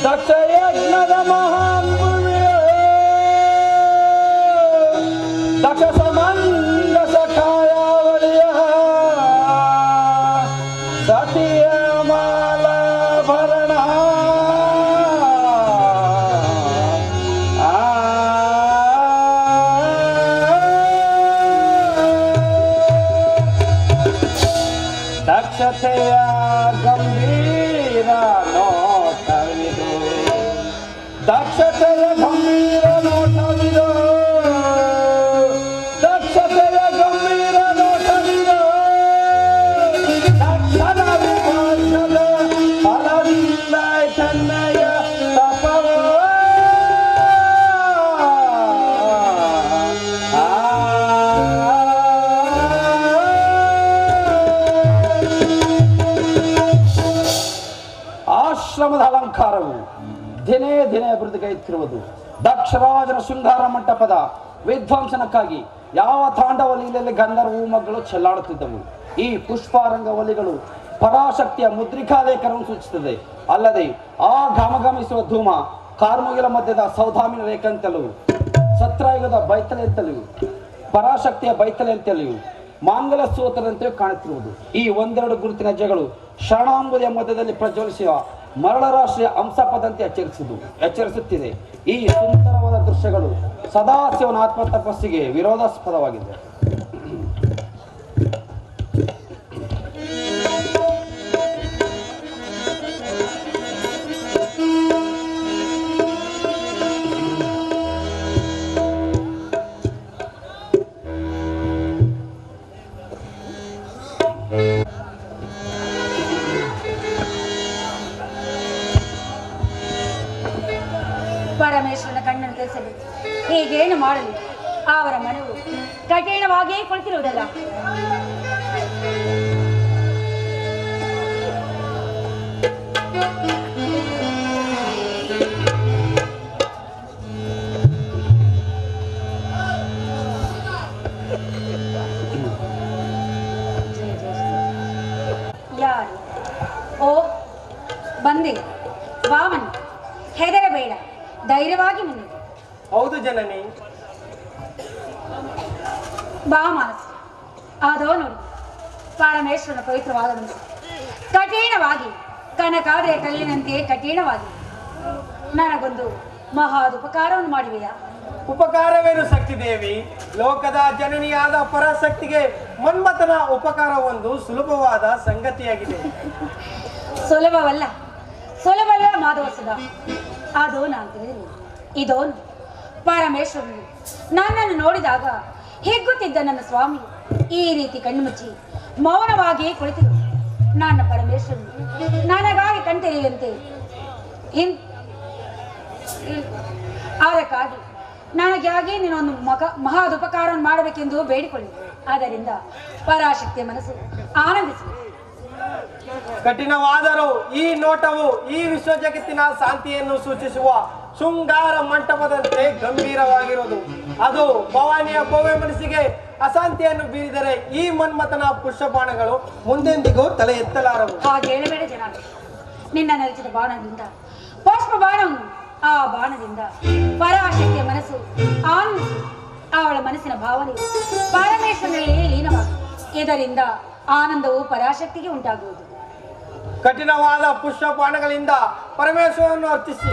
ದಕ್ಷ ಯಜ್ಞದ ಮಹಾಂಬುವಿಯ ದಕ್ಷ ಸಮಂಗ ಸಖಾಯಾವಳಿಯ ಸತಿಯ ಮಾಲಾಭರಣ ದಕ್ಷತೆಯ ಗಂಭೀರ ನೋಟವಿದು ದಕ್ಷತೆಯ ಗಂಭೀರ ನೋಟವಿದು ದಕ್ಷತೆಯ ಗಂಭೀರ ನೋಟವಿದು ದಕ್ಷದ ವಿಮೋಚದ ಫಲದಿಂದ ಚೆನ್ನಯ ತಪವೋ ಆಶ್ರಮದ ಅಲಂಕಾರವು ದಿನೇ ದಿನೇ ಅಭಿವೃದ್ಧಿಗೈತಿರುವುದು. ದಕ್ಷರಾಜನ ಶೃಂಗಾರ ಮಂಟಪದ ವಿಧ್ವಂಸನಕ್ಕಾಗಿ ಯಾವ ತಾಂಡವ ಲೀಲೆಯಲ್ಲಿ ಗಂಧರ್ವ ಮಗಳು ಚೆಲ್ಲಾಡುತ್ತಿದ್ದವು. ಈ ಪುಷ್ಪಾರಂಗ ಒಲಿಗಳು ಪರಾಶಕ್ತಿಯ ಮುದ್ರಿಕಾಲೇಖನವನ್ನು ಸೂಚಿಸುತ್ತದೆ. ಅಲ್ಲದೆ ಆ ಘಮಘಮಿಸುವ ಧೂಮ ಕಾರ್ಮುಗಿಲ ಮಧ್ಯದ ಸೌಧಾಮಿನ ರೇಖಂತಲೂ ಸತ್ರಾಯುಗದ ಬೈತಲೆ ಅಂತಲೂ ಪರಾಶಕ್ತಿಯ ಬೈತಲೆ ಅಂತಲೂ ಮಾಂಗಲ ಸೂತ್ರದಂತೆಯೂ ಕಾಣುತ್ತಿರುವುದು. ಈ ಒಂದೆರಡು ಗುರುತಿನ ಹೆಜ್ಜೆಗಳು ಶರಣಾಂಬುದಿಯ ಮಧ್ಯದಲ್ಲಿ ಪ್ರಜ್ವಲಿಸುವ ಮರಳರಾಶಿಯ ಹಂಸಪದಂತೆ ಎಚ್ಚರಿಸುತ್ತಿದೆ. ಈ ಸುಂದರವಾದ ದೃಶ್ಯಗಳು ಸದಾಶಿವನ ಆತ್ಮತಪಸ್ಸಿಗೆ ವಿರೋಧಾಸ್ಪದವಾಗಿದೆ. ಪರಮೇಶ್ವರನ ಕಣ್ಣನ್ನು ತಿಳಿಸಲು ಹೀಗೇನು ಮಾಡಲು ಅವರ ಮನವು ಕಠಿಣವಾಗಿಯೇ ಕುಳಿತಿರುವುದಲ್ಲ. ಯಾರು? ಓ ಬಂದೆ, ವಾಮನ್, ಹೆದರಬೇಡ, ಧೈರ್ಯವಾಗಿ ಮುನ್ನುಗ್ಗು. ಹೌದು ಜನನಿ. ಬಾ ಮಾನಸ, ಅದೋ ನೋಡಿ ಪರಮೇಶ್ವರನ ಪವಿತ್ರವಾದ ಮನಸ್ಸು ಕಠಿಣವಾಗಿ ಕನಕಾದ್ರೆ ಕಲ್ಲಿನಂತೆ ಕಠಿಣವಾಗಿ ನನಗೊಂದು ಮಹಾದುಪಕಾರವನ್ನು ಮಾಡುವೆಯಾ? ಉಪಕಾರವೇನು ಶಕ್ತಿ ದೇವಿ? ಲೋಕದ ಜನನಿಯಾದ ಪರಾಶಕ್ತಿಗೆ ಮನ್ಮಥನ ಉಪಕಾರ ಒಂದು ಸುಲಭವಾದ ಸಂಗತಿಯಾಗಿದೆ. ಸುಲಭವಲ್ಲ ಮಾಧವಸುಧ, ಅದು ನಾನು ತಿಳಿದಿಲ್ಲ. ಇದೋನು ಪರಮೇಶ್ವರನು ನನ್ನನ್ನು ನೋಡಿದಾಗ ಹಿಗ್ಗುತ್ತಿದ್ದ ನನ್ನ ಸ್ವಾಮಿ ಈ ರೀತಿ ಕಣ್ಣು ಮುಚ್ಚಿ ಮೌನವಾಗಿ ಕುಳಿತಿರು. ನನ್ನ ಪರಮೇಶ್ವರನು ನನಗಾಗಿ ಕಣ್ತೆರೆಯುವಂತೆ ಅದಕ್ಕಾಗಿ ನನಗಾಗಿ ನೀನೊಂದು ಮಹಾದುಪಕಾರವನ್ನು ಮಾಡಬೇಕೆಂದು ಬೇಡಿಕೊಳ್ಳಿ. ಆದ್ದರಿಂದ ಪರಾಶಕ್ತಿಯ ಮನಸ್ಸು ಆನಂದಿಸಿ. ಕಠಿಣವಾದರೂ ಈ ನೋಟವು ಈ ವಿಶ್ವ ಜಗತ್ತಿನ ಶಾಂತಿಯನ್ನು ಸೂಚಿಸುವ ಶೃಂಗಾರ ಮಂಟಪದಂತೆ ಗಂಭೀರವಾಗಿರುವುದು. ಅದು ಭವಾನಿಯ ಭವ್ಯ ಮನಸ್ಸಿಗೆ ಅಶಾಂತಿಯನ್ನು ಬೀರಿದರೆ ಈ ಮನ್ಮಥನ ಪುಷ್ಪಬಾಣಗಳು ಮುಂದೆಂದಿಗೂ ತಲೆ ಎತ್ತಲಾರವು. ಹಾಗೆ ಹೇಳಬೇಡ ಜನಾಂಗ. ನಿನ್ನ ನರಿಸಿದ ಬಾಣದಿಂದ ಪುಷ್ಪ ಬಾಣವನ್ನು ಆ ಬಾಣದಿಂದ ಪರಾಶಕ್ತಿಯ ಮನಸ್ಸು ಆನಂದಿಸಿ ಅವಳ ಮನಸ್ಸಿನ ಭಾವನೆ ಪರಮೇಶ್ವರನಲ್ಲಿ ಲೀನವಾಗುವುದು. ಇದರಿಂದ ಆನಂದವು ಪರಾಶಕ್ತಿಗೆ ಉಂಟಾಗುವುದು. ಕಠಿಣವಾದ ಪುಷ್ಪಬಾಣಗಳಿಂದ ಪರಮೇಶ್ವರನ್ನು ಅರ್ಚಿಸಿ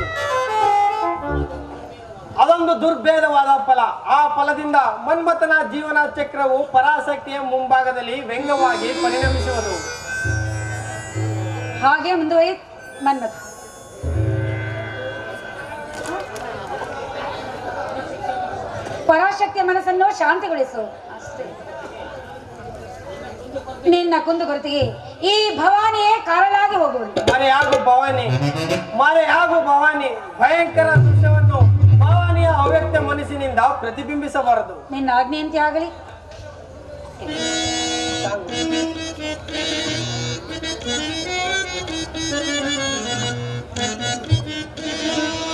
ಅದೊಂದು ದುರ್ಭೇದವಾದ ಫಲ. ಆ ಫಲದಿಂದ ಮನ್ಮಥನ ಜೀವನ ಚಕ್ರವು ಪರಾಶಕ್ತಿಯ ಮುಂಭಾಗದಲ್ಲಿ ವ್ಯಂಗ್ಯವಾಗಿ ಪರಿಣಮಿಸುವುದು. ಹಾಗೆ ಮುಂದುವರಿ ಮನ್ಮಥ. ಪರಾಶಕ್ತಿಯ ಮನಸ್ಸನ್ನು ಶಾಂತಿಗೊಳಿಸು. ಅಷ್ಟೇ. ನಿನ್ನ ಕುಂದುಕೊರತೆಗೆ ಈ ಭವಾನಿಯೇ ಕಾರಣವಾಗಿ ಹೋಗುವುದು. ಮರೆಯಾಗು ಭವಾನಿ. ಭಯಂಕರ ದೃಶ್ಯವನ್ನು ಭವಾನಿಯ ಅವ್ಯಕ್ತ ಮನಸ್ಸಿನಿಂದ ಪ್ರತಿಬಿಂಬಿಸಬಾರದು. ನಿನ್ನ ಆಜ್ಞೆಯಂತೆ ಆಗಲಿ.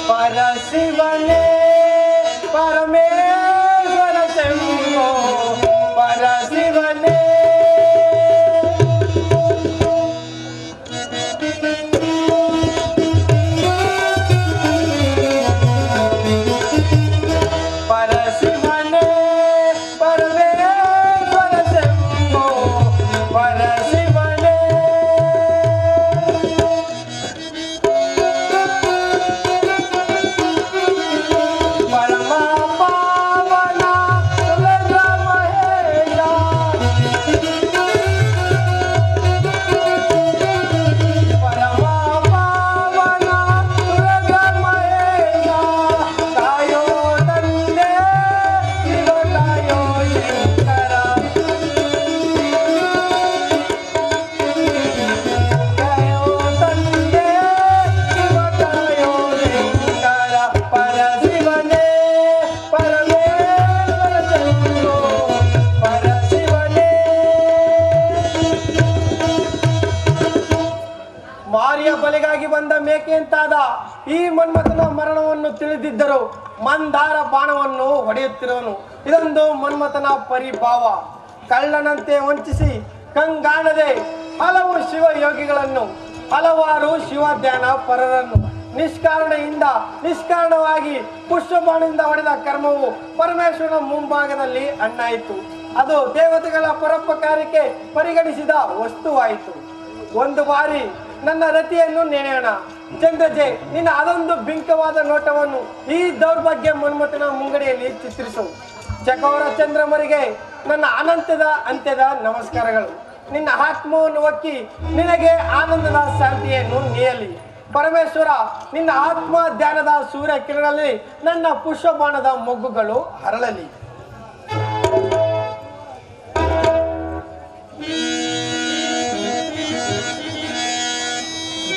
ಪರಶಿವನೇ ಪರಮೇಶ್ವರ ಶಂಭೋ ಪರಶಿವನೇ ಬಂದ ಮೇಕೆಯಂತಾದ ಈ ಮನ್ಮಥನ ಮರಣವನ್ನು ತಿಳಿದಿದ್ದರು ಮಂದಾರ ಬಾಣವನ್ನು ಹೊಡೆಯುತ್ತಿರುವನು. ಇದೊಂದು ಮನ್ಮಥನ ಪರಿಭಾವ. ಕಳ್ಳನಂತೆ ವಂಚಿಸಿ ಕಂಗಾಣದೆ ಹಲವು ಶಿವಯೋಗಿಗಳನ್ನು, ಹಲವಾರು ಶಿವ ಧ್ಯಾನ ಪರರನ್ನು ನಿಷ್ಕಾರಣವಾಗಿ ಪುಷ್ಪಬಾಣದಿಂದ ಹೊಡೆದ ಕರ್ಮವು ಪರಮೇಶ್ವರನ ಮುಂಭಾಗದಲ್ಲಿ ಅಣ್ಣಾಯಿತು. ಅದು ದೇವತೆಗಳ ಪರೋಪಕಾರಕ್ಕೆ ಪರಿಗಣಿಸಿದ ವಸ್ತುವಾಯಿತು. ಒಂದು ಬಾರಿ ನನ್ನ ರತಿಯನ್ನು ನೆನೆಯೋಣ. ಚಂದ್ರಜೆ, ನಿನ್ನ ಅದೊಂದು ಬಿಂಕವಾದ ನೋಟವನ್ನು ಈ ದೌರ್ಭಾಗ್ಯ ಮನ್ಮಥನ ಮುಂಗಡಿಯಲ್ಲಿ ಚಿತ್ರಿಸು. ಚಕೋರ ಚಂದ್ರಮರಿಗೆ ನನ್ನ ಅನಂತದ ಅಂತ್ಯದ ನಮಸ್ಕಾರಗಳು. ನಿನ್ನ ಆತ್ಮವನ್ನು ಒಕ್ಕಿ ನಿನಗೆ ಆನಂದದ ಶಾಂತಿಯನ್ನು ನೀಯಲಿ. ಪರಮೇಶ್ವರ, ನಿನ್ನ ಆತ್ಮ ಧ್ಯಾನದ ಸೂರ್ಯ ಕಿರಣದಲ್ಲಿ ನನ್ನ ಪುಷ್ಪಬಾಣದ ಮೊಗ್ಗುಗಳು ಹರಳಲಿ.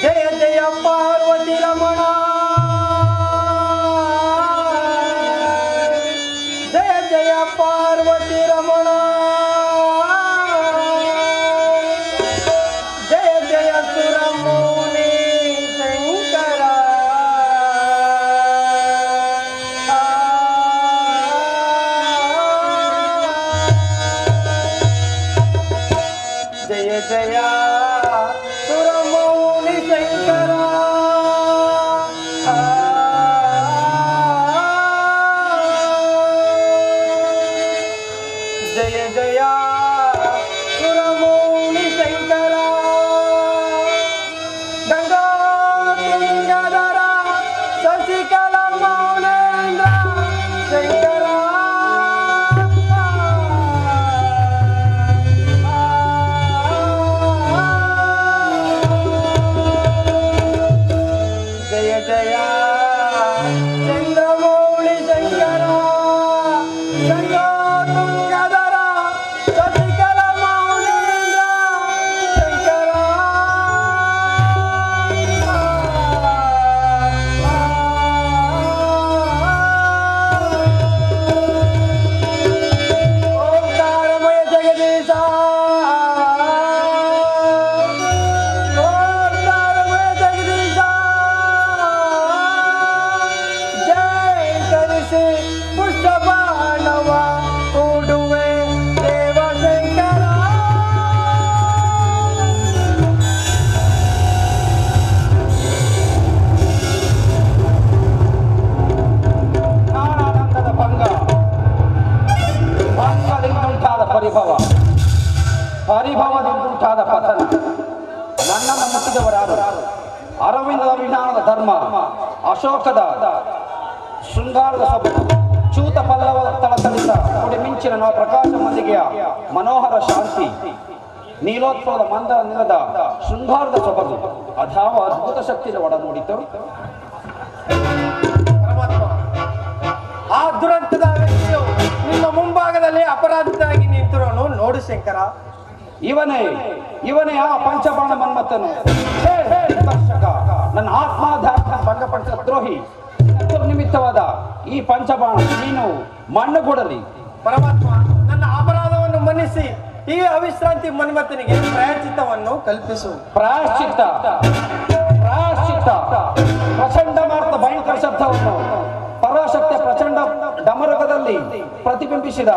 ಜಯ ಜಯ ಪಾರ್ವತಿ ರಮಣ, ಜಯ ಜಯ ಪಾರ್ವತಿ ರಮಣ, ಜಯ ಜಯ ಸುರಮೌನಿ ಶಂಕರ. ಜಯ ಜಯ ಸುರಮೌನಿ ಶಂಕರ. ಜಯ ಜಯ ಸುರಮೌನಿ ಶಂಕರ. ಗಂಗಾ ತುಂಗಧರ ಶಶಿಕಲ ಮೌನೇಂದ್ರ ಶಂಕರ. ಜಯ ಜಯ ಚಂದ್ರಮೌಳಿ ಶಂಕರ. ಗಂಗಾ ತುಂಗಧರ ಶಶಿಕಲ ಮೌನೇಂದ್ರ ಶಂಕರ. ಓಂಕಾರಮಯ ಜಗದೀಶ, ಓಂಕಾರಮಯ ಜಗದೀಶ. ಜಯ ಕರಿಸಿ ಪುಷ್ಪಬಾಣವ ಹೂಡುವೆ ದೇವಶಂಕರ. ಆನಂದದ ಭಂಗದಿಂದುಂಟಾದ ಪರಿಭವದಿಂದುಂಟಾದ ಪತನ. ನನ್ನನ್ನು ಮುಟ್ಟಿದವರಾರು? ಅರವಿಂದದ ವಿಜ್ಞಾನದ ಧರ್ಮ, ಅಶೋಕದ ಶೃಂಗಾರದ ಸೊಬಗು, ಚೂತ ಪಲ್ಲವ ತಳತಳಿತ ಕೊಡಿ ಮಿಂಚಿನ ನವ ಪ್ರಕಾಶ ಮಂದಿಗೆಯ ಮನೋಹರ ಶಾಂತಿ, ನೀಲೋತ್ಸವದ ಮಂದ ನಿಲದ ಶೃಂಗಾರದ ಸೊಬಗು ಅದಾವ ಅದ್ಭುತ ಶಕ್ತಿಯ ಒಡಮೂಡಿತು. ಪರಮಾತ್ಮ, ಆ ದುರಂತದ ವ್ಯಕ್ತಿಯು ನಿಮ್ಮ ಮುಂಭಾಗದಲ್ಲಿ ಅಪರಾಧಿಯಾಗಿ ನಿಂತಿರೋನು ನೋಡು ಶಂಕರ. ಇವನೇ ಆ ಪಂಚಬಾಣ ಮನ್ಮಥನು. ಹೇ ದರ್ಶಕ, ನನ್ನ ಆತ್ಮಾಧ್ಯಾತ್ಮ ಭಂಗಪಡಿಸಿದ ದ್ರೋಹಿ, ನಿಮಿತ್ತವಾದ ಈ ಪಂಚಬಾಣ ನೀನು ಮಣ್ಣುಗೂಡಲಿ. ಪರಮಾತ್ಮ, ನನ್ನ ಅಪರಾಧವನ್ನು ಮನ್ನಿಸಿ ಈ ಅವಿಶ್ರಾಂತಿ ಮನ್ಮಥನಿಗೆ ಪ್ರಾಯಶ್ಚಿತ್ತವನ್ನು ಕಲ್ಪಿಸು. ಪ್ರಾಯಶ್ಚಿತ್ತ ಪ್ರಚಂಡ ಮಾರ್ತ ಭಯಂಕರ ಶಬ್ದವನ್ನು ಪರಾಶಕ್ತಿಯ ಪ್ರಚಂಡ ಡಮರುಕದಲ್ಲಿ ಪ್ರತಿಬಿಂಬಿಸಿದ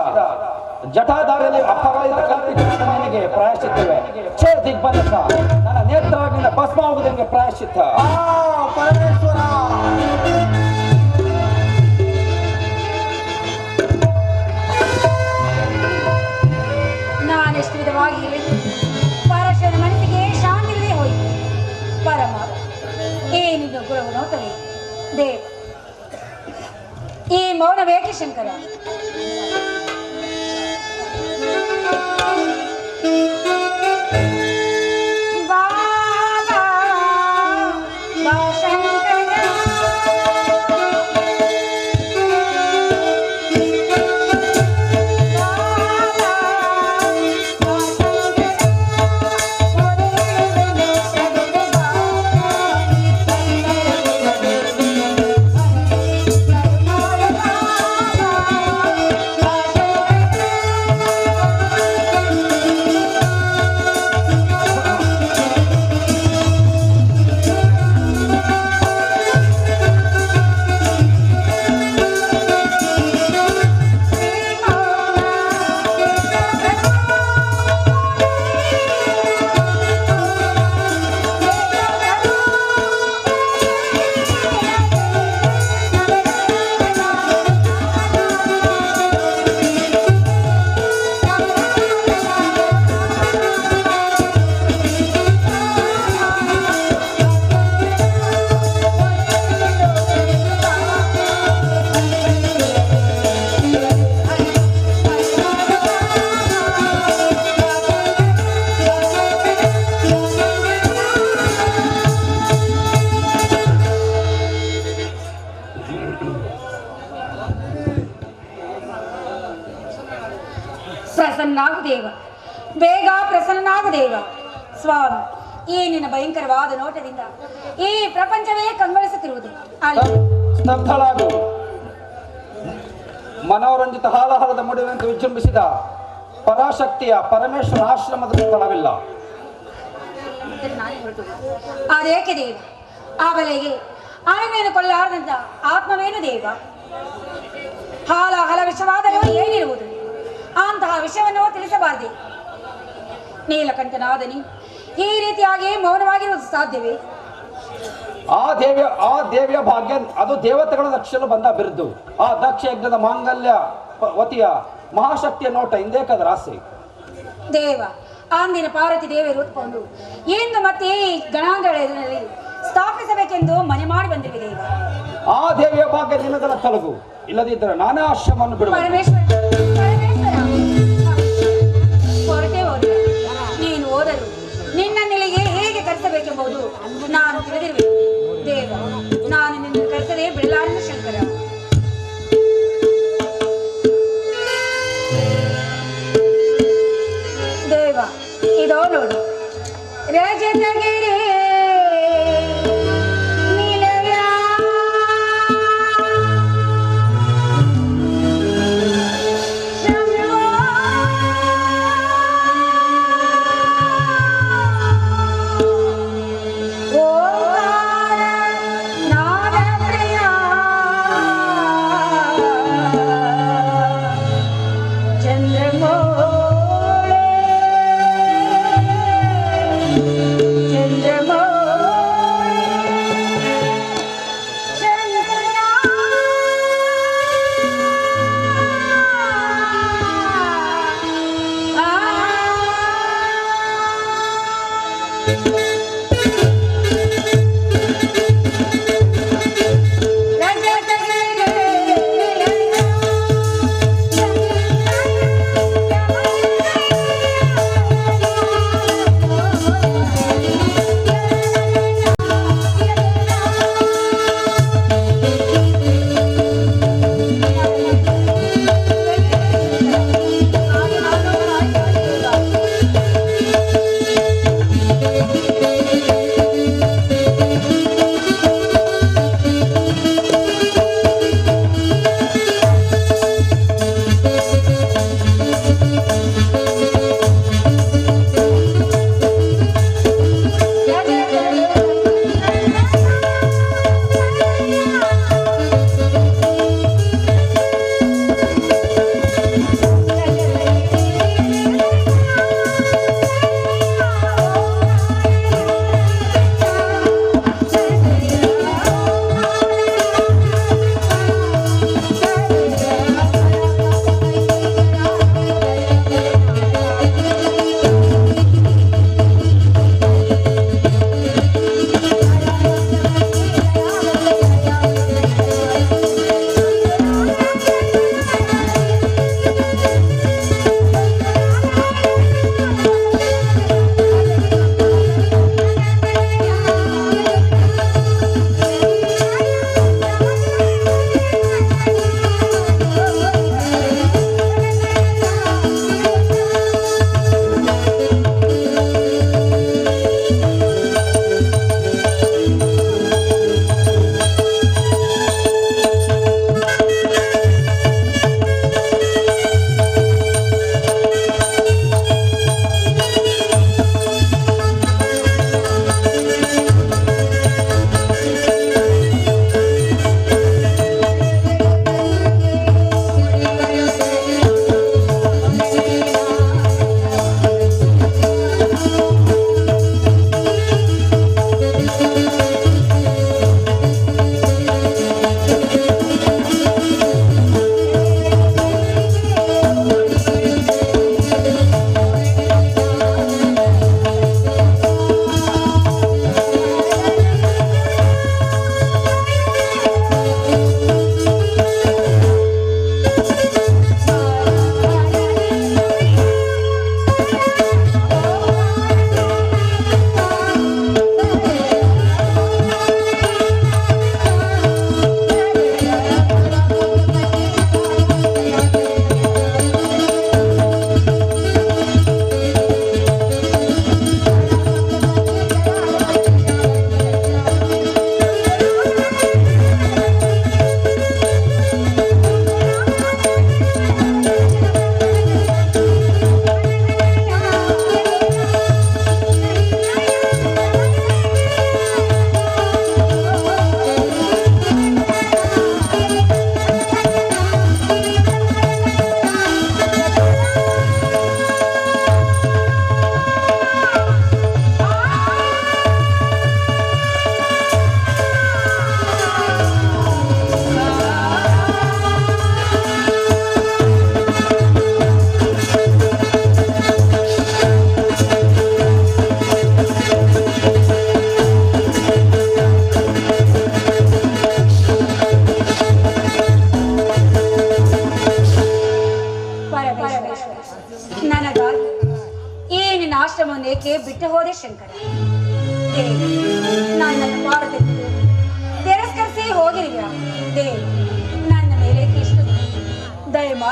ಜಟಾಧಾರಿಯಲ್ಲಿ ಅಪರಾಧ ಕಲ್ಪಿಸಿದ ನಿನಗೆ ಪ್ರಾಯಶ್ಚಿತ್ತವೇ? ಛೇ ದಿಗ್ಬಂಧಕ, ನನ್ನ ನೇತ್ರದಿಂದ ಭಸ್ಮ ಆಗುವುದಕ್ಕೆ ಪ್ರಾಯಶ್ಚಿತ್ತ. ಪರಮೇಶ್ವರ, ನಾನೆಷ್ಟು ವಿಧವಾಗಿ ಹೇಳಿದ್ದು ಪರಶನ ಮನಸ್ಸಿಗೆ ಶಾಂತಿಲ್ಲದೆ ಹೋಯಿತು. ಪರಮ ಏನಿದು ಗುರುವು ನೋಟವೇ ದೇವ್, ಈ ಮೌನವೇಕೆ ಶಂಕರ? ಪ್ರಸನ್ನನಾಗು ದೇವ, ಬೇಗ ಪ್ರಸನ್ನನಾಗು ದೇವ. ಸ್ವಾಮಿ, ಈ ನಿನ್ನ ಭಯಂಕರವಾದ ನೋಟದಿಂದ ಈ ಪ್ರಪಂಚವೇ ಕಂಗೊಳಿಸುತ್ತಿರುವುದು. ಅಲ್ಲಿ ಸ್ತಬ್ಧಳಾಗು. ಮನೋರಂಜಿತ ಹಾಲಹಲದ ಮುಡಿವೆಂದು ವಿಜೃಂಭಿಸಿದ ಪರಾಶಕ್ತಿಯ ಪರಮೇಶ್ವರ ಆಶ್ರಮದ ಸ್ಥಳವಿಲ್ಲ. ಅದೇಕೆ ದೇವ? ಆ ಬಲೆಗೆ ಆನೆಯನ್ನು ಕೊಲ್ಲಾರದಂತ ಆತ್ಮವೇನು ದೇವ? ಹಾಲ ವಿಷವಾದರೂ ಏನಿರುವುದು? ಅಂತಹ ವಿಷಯವನ್ನು ತಿಳಿಸಬಾರದೆ. ನೀಲಕಂಠನಾದ ನೀನು ಈ ರೀತಿಯಾಗಿ ಮೌನವಾಗಿರುವುದು ಸಾಧ್ಯವೇ? ಆ ದೇವಿಯ ಭಾಗ್ಯ ಅದು ದೇವತೆಗಳ ರಕ್ಷಲು ಬಂದ ಬಿರುದು. ಆ ದಕ್ಷ ಯಜ್ಞದ ಮಾಂಗಲ್ಯ ವತಿಯ ಮಹಾಶಕ್ತಿಯ ನೋಟ ಹಿಂದೇಕದ ರಾಸೆ. ದೇವ, ಅಂದಿನ ಪಾರ್ವತಿ ದೇವಿಯರು ಉತ್ಕೊಂಡು ಇಂದು ಮತ್ತೆ ಈ ಗಣಾಂಗಗಳಲ್ಲಿ ಸ್ಥಾಪಿಸಬೇಕೆಂದು ಮನೆ ಮಾಡಿ ಬಂದಿವೆ ದೇವ. ಆ ದೇವಿಯ ಭಾಗ್ಯ ದಿನಗಳ ತೊಲಗು, ಇಲ್ಲದಿದ್ದರೆ ನಾನೇ ಆಶ್ರಮವನ್ನು ಬಿಡುವ. ಪರಮೇಶ್ವರ, ಹೊರಟೇ ಹೋದ. ನೀನು ಓದಲು ನಿನ್ನ ನೆಲೆಗೆ ಹೇಗೆ ಕರೆಸಬೇಕೆಂಬುದು ನಾನು ತಿಳಿದಿರುವೆ ದೇವ. ನಾನು ನಿನ್ನ ಕರೆಸದೆ ಬಿಡಲಾರನು ಶಂಕರ. ದೇವ, ಇದೋ ನೋಡು, ರಜತಗಿರಿ ನಿಲಯ ಶಂಭೋ ಓಂಕಾರ ನಾದ ಪ್ರಿಯ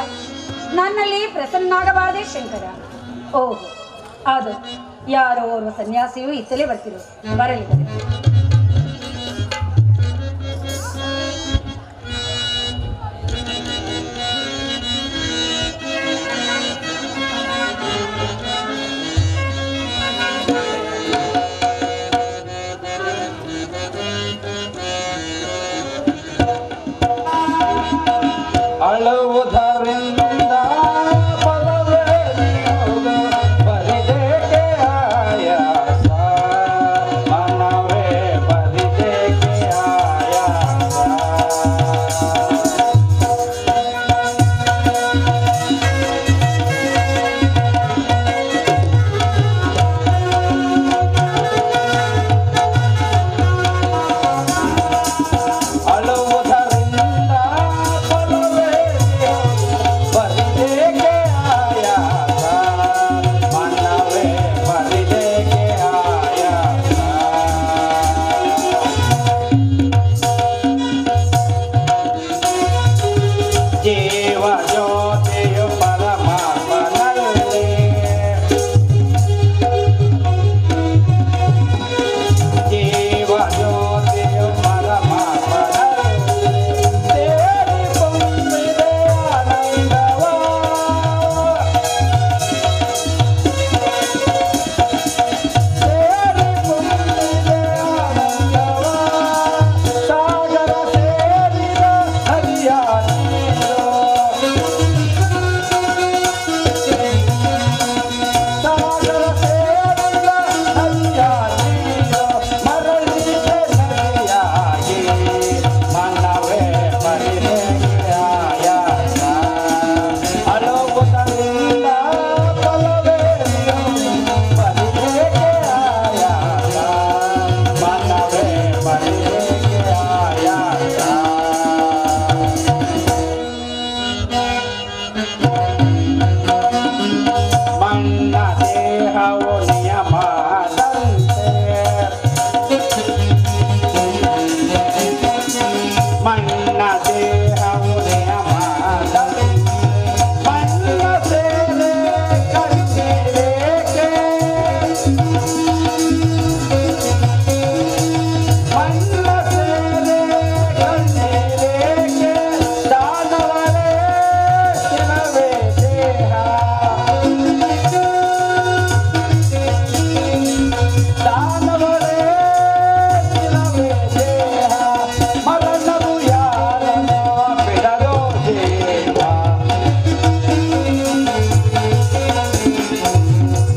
ಬಾಯ್ ನನ್ನಲ್ಲಿ ಪ್ರಸನ್ನಾಗಬಾರದೆ ಶಂಕರ. ಓಹ್, ಅದು ಯಾರೋ ಓರ್ವ ಸನ್ಯಾಸಿಯು ಇತ್ತಲೇ ಬರ್ತಿರು. ಬರಲಿ ಬರಲಿ. ಅಳುವುದರಿಂದ ಫಲವೇನಿಯುವುದು ಬರಿದೇಕೆ ಆಯಾಸ, ಮನವೇ ಬರಿದೇಕೆ ಆಯಾಸ. ಅಳುವುದರಿಂದ ಬರಿದೇಕೆ ಆಯಾಸ, ಮನವೇ ಬರಿದೇಕೆ ಆಯಾಸ. ಜೀವ ಜ್ಯೋತಿಯು ಪರಮಾತ್ಮನಲ್ಲಿ, ಜೀವ ಜ್ಯೋತಿಯು ಪರಮಾತ್ಮನಲ್ಲಿ ಸೇರಿ ತುಂಬಿದೆ ಆನಂದವ, ಸೇರಿ ತುಂಬಿದೆ ಆನಂದವ. ಸಾಗರ ಸೇರಿದ ಹರಿಯ ನೀರು, ಸಾಗರ ಸೇರಿದ ಹರಿಯ ನೀರು, ಮರಳಿದೆ ನದಿಯಾಗಿ, ಮನವೇ ಬರಿದೇಕೆ ಆಯಾಸ. ಅಳುವುದರಿಂದ ಫಲವೇನಿಯುವುದು ಬರಿದೇಕೆ ಆಯಾಸ, ಮನವೇ ಬರಿದೇಕೆ ಆಯಾಸ. ಮನ್ನ ದೇಹವು ನಿಯಮದಂತೆ, ಮನ್ನ ದೇಹವು ನಿಯಮದಂತೆ, ಮನ್ನ ಸೇರೆ ಕಣ್ಣಿರೇಕೆ, ಮನ್ನ ಸೇರೆ ಕಣ್ಣಿರೇಕೆ, ದಾನವರೇ ಶಿವವೇ ದೇಹ, ದಾನವರೇ ಶಿವವೇ ದೇಹ, ಮರಣವು ಯಾರನ್ನು ಬಿಡದೋ ದೇವ,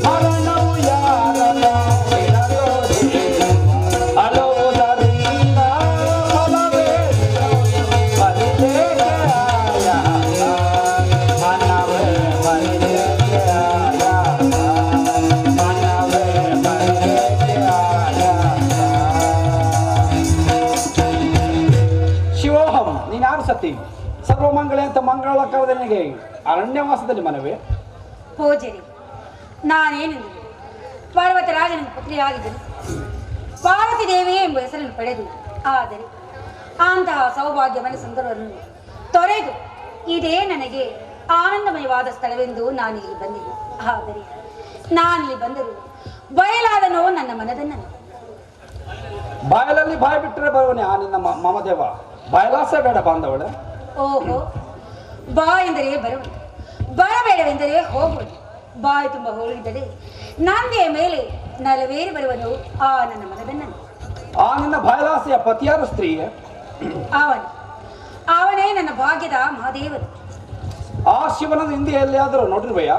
ಮರಣವು ಯಾರನ್ನು ಬಿಡದೋ ದೇವ. ಅಳುವುದರಿಂದ ಫಲವೇನಿಯುವುದು ಬರಿದೇಕೆ ಆಯಾಸ, ಮನವೇ ಬರಿದೇಕೆ ಆಯಾಸ, ಮನವೇ ಬರಿದೇಕೆ ಆಯಾಸ. ಶಿವೋಹಂ, ನೀನಾರು ಸತಿ ಸರ್ವಮಂಗಳೆ ಅಂತ ಮಂಗಳ ಕವದನಿಗೆ ಅರಣ್ಯವಾಸದಲ್ಲಿ ಮನವೇ. ಪೂಜರಿ, ನಾನೇನೆಂದು ಪರ್ವತರಾಜನ ಪುತ್ರಿಯಾಗಿದ್ದರು, ಪಾರ್ವತಿ ದೇವಿ ಎಂಬ ಹೆಸರನ್ನು ಪಡೆದು, ಆದರೆ ಅಂತಹ ಸೌಭಾಗ್ಯವನ್ನು ಸುಂದರವನ್ನು ತೊರೆದು ಇದೇ ನನಗೆ ಆನಂದಮಯವಾದ ಸ್ಥಳವೆಂದು ನಾನಿಲ್ಲಿ ಬಂದಿದ್ದೆ. ಆದರೆ ನಾನಿಲ್ಲಿ ಬಂದರೂ ಬಯಲಾದನೋ ನನ್ನ ಮನದನ್ನು. ಬಾಯಲಲ್ಲಿ ಬಾಯಿ ಬಿಟ್ಟರೆ ಬರುವನೆ ಆ ನಿನ್ನ ಮಮದೇವ, ಬಾಯಲಾಸ ಬೇಡ ಬಾಂಧವಳೆ. ಓಹೋ, ಬಾ ಎಂದರೆ ಬರುವನು, ಬರಬೇಡವೆಂದರೆ ಹೋಗುವನು. ಬಾಯಿ ತುಂಬ ಹೋಗಿದ್ದರೆ ನಂದಿಯ ಮೇಲೆ ನಲವೇರಿ ಬರುವನು ಆ ನನ್ನ ಮನದನ್ನು. ಆ ನಿನ್ನ ಬಾಯಲಾಸೆಯ ಪತಿಯಾದ ಸ್ತ್ರೀಯೇ? ಅವನೇ ನನ್ನ ಭಾಗ್ಯದ ಮಹಾದೇವರು. ಆ ಶಿವನ ಹಿಂದೆ ಎಲ್ಲಿಯಾದರೂ ನೋಡಿರುವೆಯ?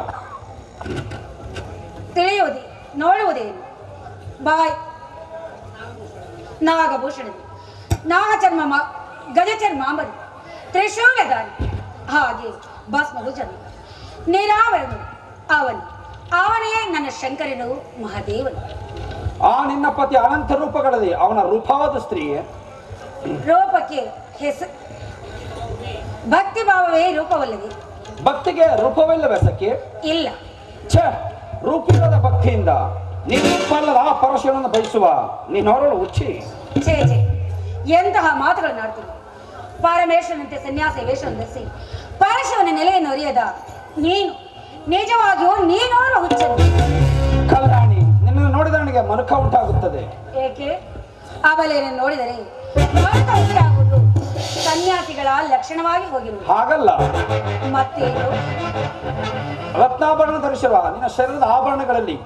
ತಿಳಿಯುವುದೇ ನೋಡುವುದೇನು? ಬಾಯ್ ನಾಗಭೂಷಣ, ನಾಗಚರ್ಮ, ಗಜಚರ್ಮಾಂಬರು, ತ್ರಿಶೂಲಧಾರಿ, ಹಾಗೆ ಭಸ್ಮರು ಜನ ನಿರಾವರನು ಅವನೇ ನನ್ನ ಶಂಕರನು ಮಹಾದೇವನು. ಆ ನಿನ್ನ ಪತಿ ಅನಂತ ರೂಪಗಳಲ್ಲಿ ಅವನ ರೂಪವಾದ ಸ್ತ್ರೀಯೇ? ರೂಪಕ್ಕೆ ಹೆಸರು ಭಕ್ತಿ ಭಾವವೇ ರೂಪವಲ್ಲದೆ. ಭಕ್ತಿಗೆ ರೂಪವಿಲ್ಲವೇ ಸಖಿ? ಇಲ್ಲ. ಛೇ, ರೂಪಿಲ್ಲದ ಭಕ್ತಿಯಿಂದ ನೀನು ರೂಪಲ್ಲದ ಆ ಪರಶುವನ್ನು ಬಯಸುವ ನೀನವರಳು ಹುಚ್ಚಿ. ಛೇ ಛೇ, ಎಂತಹ ಮಾತುಗಳನ್ನು ಆಡ್ತೀನಿ. ಪರಮೇಶ್ವರನಂತೆ ಸನ್ಯಾಸ ವೇಷವನ್ನು ಧರಿಸಿ ಪರಶಿವನ ನೆಲೆಯನ್ನು ಅರಿಯದ ನೀನು ನಿಜವಾಗಿಯೂ ನೀನೋರ್ವ ಹುಚ್ಚನು. ಕಲ್ಯಾಣಿ, ನಿನ್ನನ್ನು ನೋಡಿದ ನನಗೆ ಮನುಕ ಉಂಟಾಗುತ್ತದೆ. ಏಕೆ? ಅಬಲೆಯನ್ನು ನೋಡಿದರೆ ಮನುಕ ಉಂಟಾಗುವುದು ಸನ್ಯಾಸಿಗಳ ಲಕ್ಷಣವಾಗಿ ಹೋಗಿರುವುದು. ಹಾಗಲ್ಲ, ಮತ್ತೇನು? ರತ್ನಾಭರಣ ಧರಿಸಿರುವ ನಿನ್ನ ಶರೀರದ ಆಭರಣಗಳಲ್ಲಿ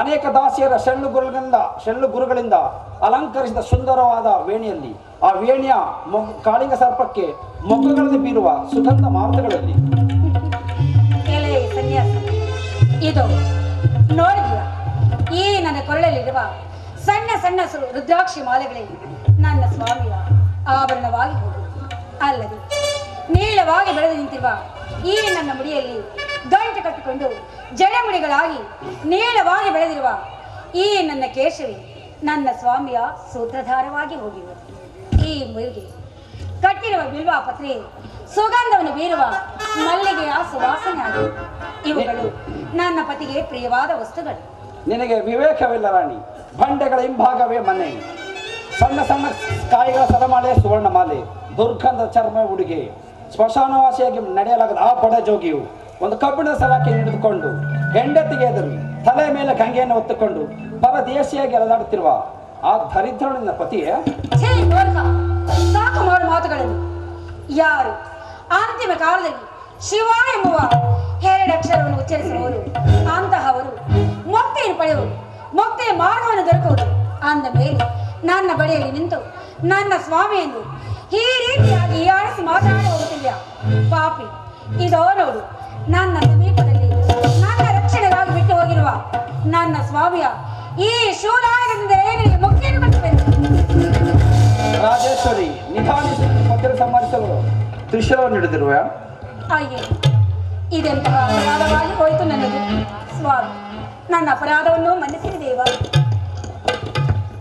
ಅನೇಕ ದಾಸಿಯರ ಶೆಳ್ಳು ಗುರುಗಳಿಂದ ಅಲಂಕರಿಸಿದ ಸುಂದರವಾದ ವೇಣಿಯಲ್ಲಿ, ಆ ವೇಣಿಯ ಕಾಳಿಂಗ ಸರ್ಪಕ್ಕೆ ಮೊಗ್ಗುಗಳಲ್ಲಿ ಬೀರುವ ಸುಗಂಧ ಮಾರುತಗಳಲ್ಲಿ. ಎಲೆ ಸನ್ಯಾಸ, ಇದು ನೋಡಿದೀಯ? ಈ ನನ್ನ ಕೊರಳಲ್ಲಿರುವ ಸಣ್ಣ ಸಣ್ಣ ರುದ್ರಾಕ್ಷಿ ಮಾಲೆಗಳೇ ನನ್ನ ಸ್ವಾಮಿಯ ಆಭರಣವಾಗಿ ಹೋಗುವುದು. ಅಲ್ಲದೆ ನೀಳವಾಗಿ ಬೆಳೆದು ನಿಂತಿರುವ ಈ ನನ್ನ ಮುಡಿಯಲ್ಲಿ ಗಂಟು ಕಟ್ಟಿಕೊಂಡು ಜಡೆಮುಡಿಗಳಾಗಿ ನೀಳವಾಗಿ ಬೆಳೆದಿರುವ ಈ ನನ್ನ ಕೇಶವಿ ನನ್ನ ಸ್ವಾಮಿಯ ಸೂತ್ರಧಾರವಾಗಿ ಹೋಗಿರುವುದು. ಈ ಮುಡಿಗೆ ಕಟ್ಟಿರುವ ಬಿಲ್ವ ಪತ್ರೆ ಸುಗಂಧವನ್ನು ಬೀರುವ ಮಲ್ಲಿಗೆಯ ಸುವಾಸನೆ ಆಗಿದೆ. ಇವುಗಳು ನನ್ನ ಪತಿಗೆ ಪ್ರಿಯವಾದ ವಸ್ತುಗಳು. ನಿನಗೆ ವಿವೇಕವಿಲ್ಲ ರಾಣಿ. ಬಂಡೆಗಳ ಹಿಂಭಾಗವೇ ಮನೆ, ಸಣ್ಣ ಸಣ್ಣ ಕಾಯಿಗಳ ಸರಮಾಲೆ, ಸುವರ್ಣಮಾಲೆ, ದುರ್ಗಂಧ ಚರ್ಮ ಉಡುಗೆ, ಸ್ಮಶಾನವಾಸಿಯಾಗಿ ನಡೆಯಲಾಗದ ಆ ಬಡ ಜೋಗಿಯು ಒಂದು ಕಬ್ಬಿಣದ ಸಲಾಕೆ ಹಿಡಿದುಕೊಂಡು ಹೆಂಡತಿಗೆ ಎದುರು ತಲೆ ಮೇಲೆ ಗಂಗೆಯನ್ನು ಹೊತ್ತುಕೊಂಡು ಪರದೇಶಿಯಾಗಿ ಅಲೆದಾಡುತ್ತಿರುವ ಆ ದರಿದ್ರನಿನ ಪತಿಯೇ? ಸಾಕು ಮಾಡು ಮಾತುಗಳನ್ನು. ಯಾರು ಅಂತಿಮ ಕಾಲದಲ್ಲಿ ಶಿವ ಎಂಬುವ ಎರಡಕ್ಷರವನ್ನು ಉಚ್ಚರಿಸುವವರು, ಅಂತಹವರು ಮುಕ್ತಿಯನ್ನು ಪಡೆಯುವರು, ಮುಕ್ತಿಯ ಮಾರ್ಗವನ್ನು ದೊರಕುವುದು. ಅಂದ ಮೇಲೆ ನನ್ನ ಬಳಿಯಲ್ಲಿ ನಿಂತು ನನ್ನ ಸ್ವಾಮಿಯನ್ನು ಈ ರೀತಿಯಾಗಿ ಆಡಿಸಿ ಮಾತನಾಡಿ ಹೋಗುತ್ತಿಲ್ಲ. ಪಾಪಿ, ಇದೋ ನೋಡು, ನನ್ನ ಸಮೀಪದಲ್ಲಿ ನನ್ನ ರಕ್ಷಣೆಗಾಗಿ ಬಿಟ್ಟು ಹೋಗಿರುವ ನನ್ನ ಸ್ವಾಮಿಯ ಈ ಶೂಲಾಯದಿಂದ ಏನಿಗೆ ಮುಕ್ತಿಯನ್ನು ಕೊಟ್ಟಬೇಕು. ರಾಜೇಶ್ವರಿ, ನಿಧಾನಿಸಿ ಪತ್ರ ಸಂಹರಿಸಲು ತ್ರಿಶೂಲವನ್ನು ಹಿಡಿದಿರುವ. ಅಯ್ಯೇ, ಇದೆಂತಹ ಅಪರಾಧವಾಗಿ ಹೋಯಿತು ನನಗೆ. ಸ್ವಾಮಿ, ನನ್ನ ಅಪರಾಧವನ್ನು ಮನ್ನಿಸಿರಿ ದೇವ.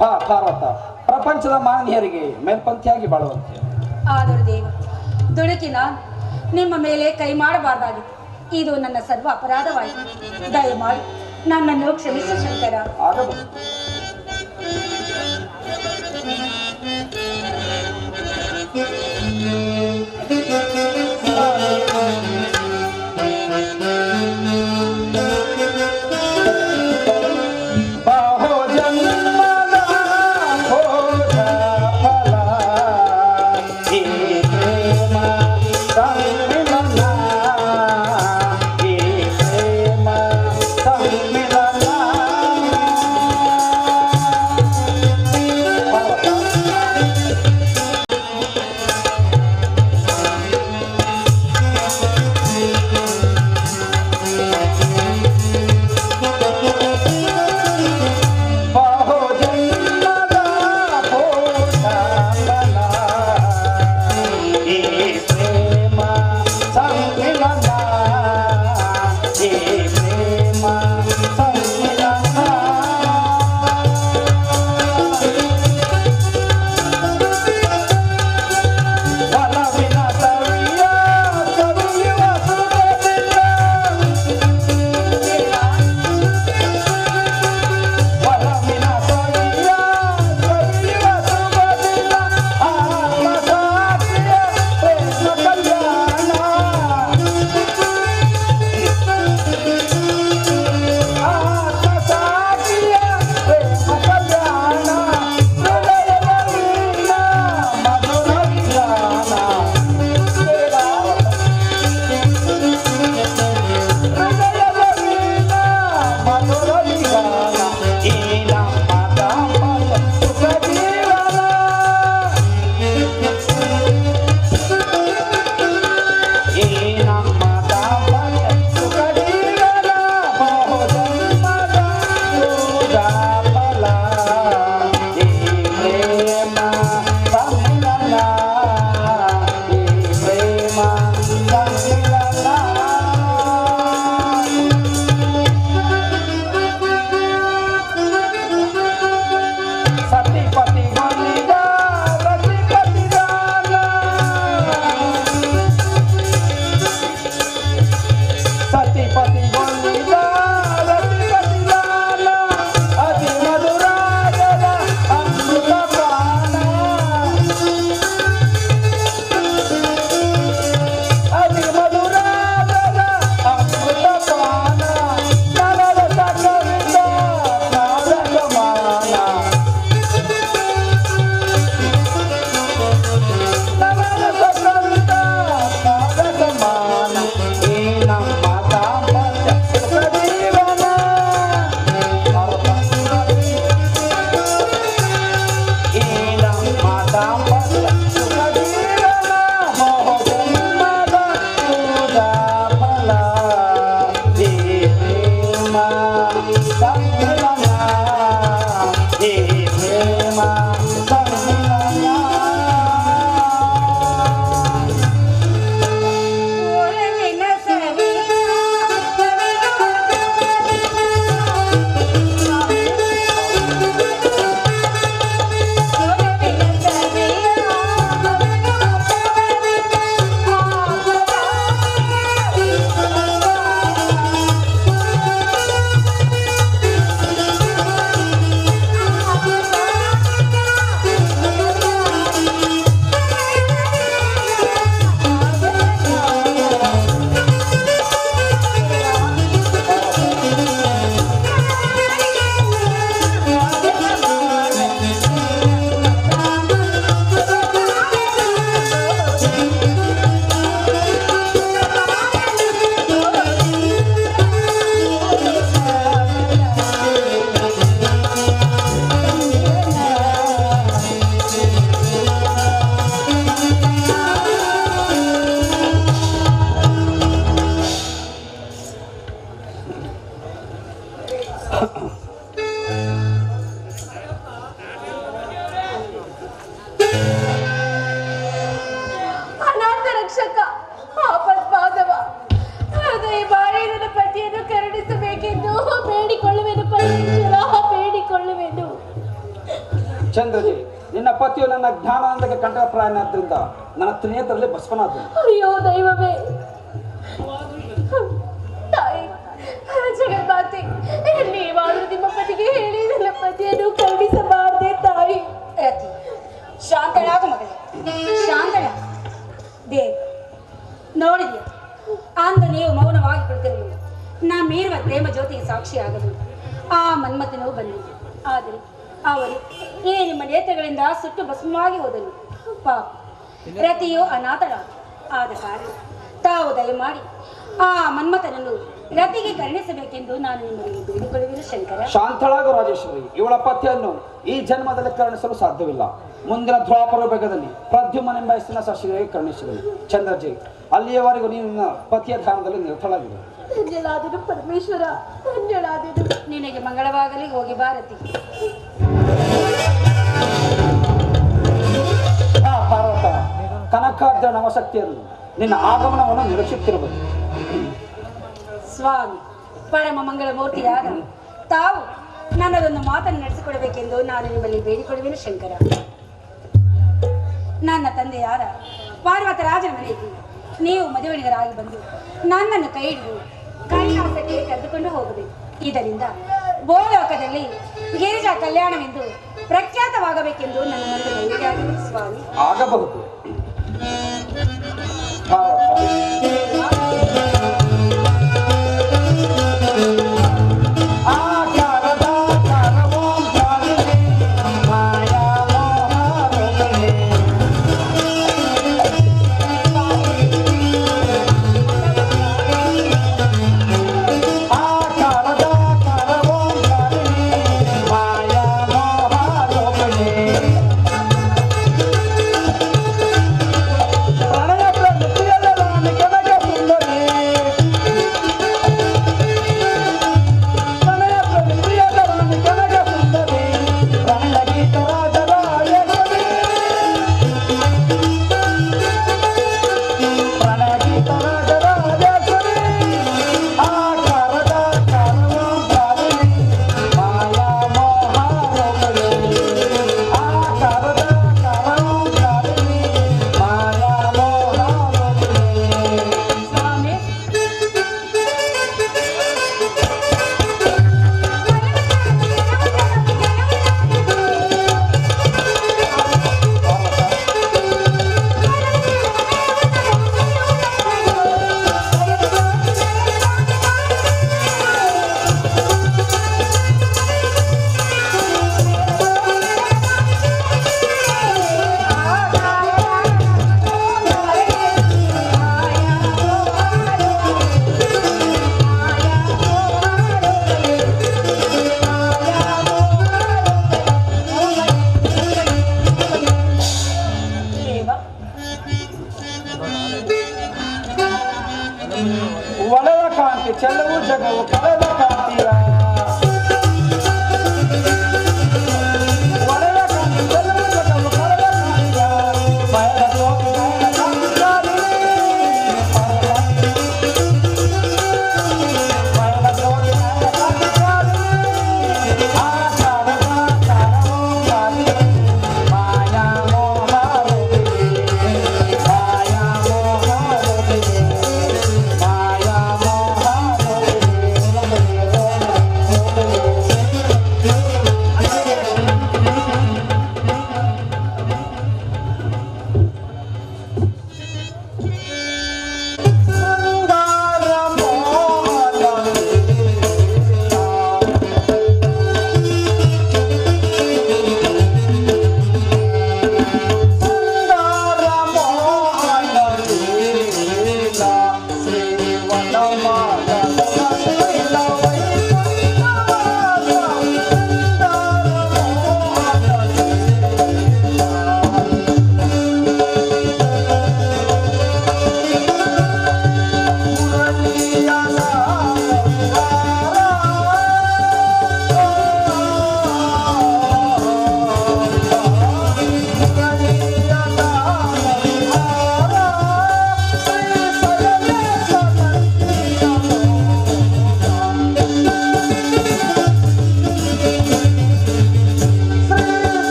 ಬಾ ಪಾರ್ವತ, ಪ್ರಪಂಚದ ಮಾನವೀಯರಿಗೆ ಮೇಲ್ಪಂಥಿಯಾಗಿ ಬಾಳುವಂತೆ. ಆದರೂ ದೇವ, ದುಡುಕಿ ನಾನು ನಿಮ್ಮ ಮೇಲೆ ಕೈ ಮಾಡಬಾರ್ದಾಗಿತ್ತು. ಇದು ನನ್ನ ಸರ್ವ ಅಪರಾಧವಾಯಿತು. ದಯಮಾಡಿ ನನ್ನನ್ನು ಕ್ಷಮಿಸು ಶಂಕರ. ಆಗಬಹುದು. ಪತಿಯನ್ನು ಕರುಣಿಸಬೇಕೆಂದು ಬೇಡಿಕೊಳ್ಳುವೆನು ಪರಮೇಶ್ವರ, ಬೇಡಿಕೊಳ್ಳುವೆನು. ಚಂದ್ರಜಿ, ನಿನ್ನ ಪತಿಯು ನನ್ನ ಜ್ಞಾನಾನಂದಕ್ಕೆ ಕಂಠಪ್ರಾಯನಾದ್ರಿಂದ ನನ್ನ ತ್ರಿನೇತ್ರದಲ್ಲಿ ಭಸ್ಮನಾದ. ಅಯ್ಯೋ ದೈವವೇ, ತಾಯಿ ಜಗನ್ಮಾತೆ, ನೀವಾದ್ರೂ ನಿಮ್ಮ ಪತಿಗೆ ಹೇಳಿ ನನ್ನ ಪತಿಯನ್ನು ಕರುಣಿಸಬಾರದೆ ತಾಯಿ. ರತಿ, ಶಾಂತಳಾಗು ಮಗಳೇ, ಶಾಂತಳ. ದೇವ್ ನೋಡಿದ್ಯ, ಅಂದು ನೀವು ಮೌನವಾಗಿ ಕುಳಿತಿರಲಿಲ್ಲ. ನಾ ಮೀರುವ ಪ್ರೇಮ ಜ್ಯೋತಿಗೆ ಸಾಕ್ಷಿಯಾಗಲು ಆ ಮನ್ಮಥನವು ಬಂದಿದ್ದೆ. ಆದರೆ ಅವರು ಈ ನಿಮ್ಮ ನೇತ್ರಗಳಿಂದ ಸುಟ್ಟು ಭಸ್ಮವಾಗಿ ಹೋದನು. ಪಾಪ, ರತಿಯು ಅನಾಥಳಾದ. ಆದ ಕಾರಣ ತಾವು ದಯಮಾಡಿ ಆ ಮನ್ಮಥನನ್ನು ರತಿಗೆ ಕರುಣಿಸಬೇಕೆಂದು ನಾನು ನಿಮ್ಮನ್ನು ಬೇಡಿಕೊಳ್ಳುವೆನು ಶಂಕರ. ಶಾಂತಳಾಗು ರಾಜೇಶ್ವರಿ, ಇವಳ ಪತಿಯನ್ನು ಈ ಜನ್ಮದಲ್ಲಿ ಕರುಣಿಸಲು ಸಾಧ್ಯವಿಲ್ಲ. ಮುಂದಿನ ದ್ವಾಪರ ಯುಗದಲ್ಲಿ ಪ್ರದ್ಯುಮ್ನೆಂಬ ಹೆಸರಿನ ಸಶಿಗೆ ಕರುಣಿಸುವುದು. ಚಂದ್ರಜಿ, ಅಲ್ಲಿಯವರೆಗೂ ನೀನು ನಿನ್ನ ಪತಿಯ ಧ್ಯಾನದಲ್ಲಿ ನಿರತಳಾಗಿದೆ. ಧನ್ಯಳಾದೆನು ಪರಮೇಶ್ವರ, ಧನ್ಯಳಾದೆನು. ನಿನಗೆ ಮಂಗಳವಾಗಲಿ, ಹೋಗಿ ಬಾರತಿ. ಪಾರ್ವತ, ಕನಕಾರ್ಜ ನವಶಕ್ತಿಯನ್ನು ನಿನ್ನ ಆಗಮನವನ್ನು ನಿರೀಕ್ಷಿಸುತ್ತಿರಬಹುದು. ಸ್ವಾಮಿ, ಪರಮ ಮಂಗಳ ಮೂರ್ತಿಯಾದ ತಾವು ನನ್ನದೊಂದು ಮಾತನ್ನು ನಡೆಸಿಕೊಡಬೇಕೆಂದು ನಾನು ನಿಮ್ಮಲ್ಲಿ ಬೇಡಿಕೊಳ್ಳುವೆನು ಶಂಕರ. ನನ್ನ ತಂದೆಯಾದ ಪಾರ್ವತರಾಜನ ಮನೆಗೆ ನೀವು ಮದುವೆಣಿಗರಾಗಿ ಬಂದು ನನ್ನನ್ನು ಕೈ ಹಿಡಿದು ಕೈಲಾಸಕ್ಕೆ ಕರೆದುಕೊಂಡು ಹೋಗಬೇಕು. ಇದರಿಂದ ಭೂಲೋಕದಲ್ಲಿ ಗಿರಿಜಾ ಕಲ್ಯಾಣವೆಂದು ಪ್ರಖ್ಯಾತವಾಗಬೇಕೆಂದು ನನ್ನ ಮನದ ಬಯಕೆಯಾಗಿದೆ ಸ್ವಾಮಿ. ಆಗಬಹುದು. ಒಳದ ಕಾಂತಿ ಚೆಲ್ಲವು ಜಗವು ಕಳೆದ ಕಾಂತಿಯ ಒಳದ ಕಾಂತಿ ಚೆಲ್ಲವು ಜಗವು ಕಳೆದ ಕಾಂತಿಯ ಭಯದ ಸೋಕಿ ಭಯದ ಕಾಂತಿ ಭಯದ ಸೋಕಿ ಭಯದ ಕಾಂತಿ ಆ ಕಾರದ ಕಾರವೋ ಕಾಲಿ ಮಾಯಾ ಮೋಹ ಮಾಯಾ ಮೋಹ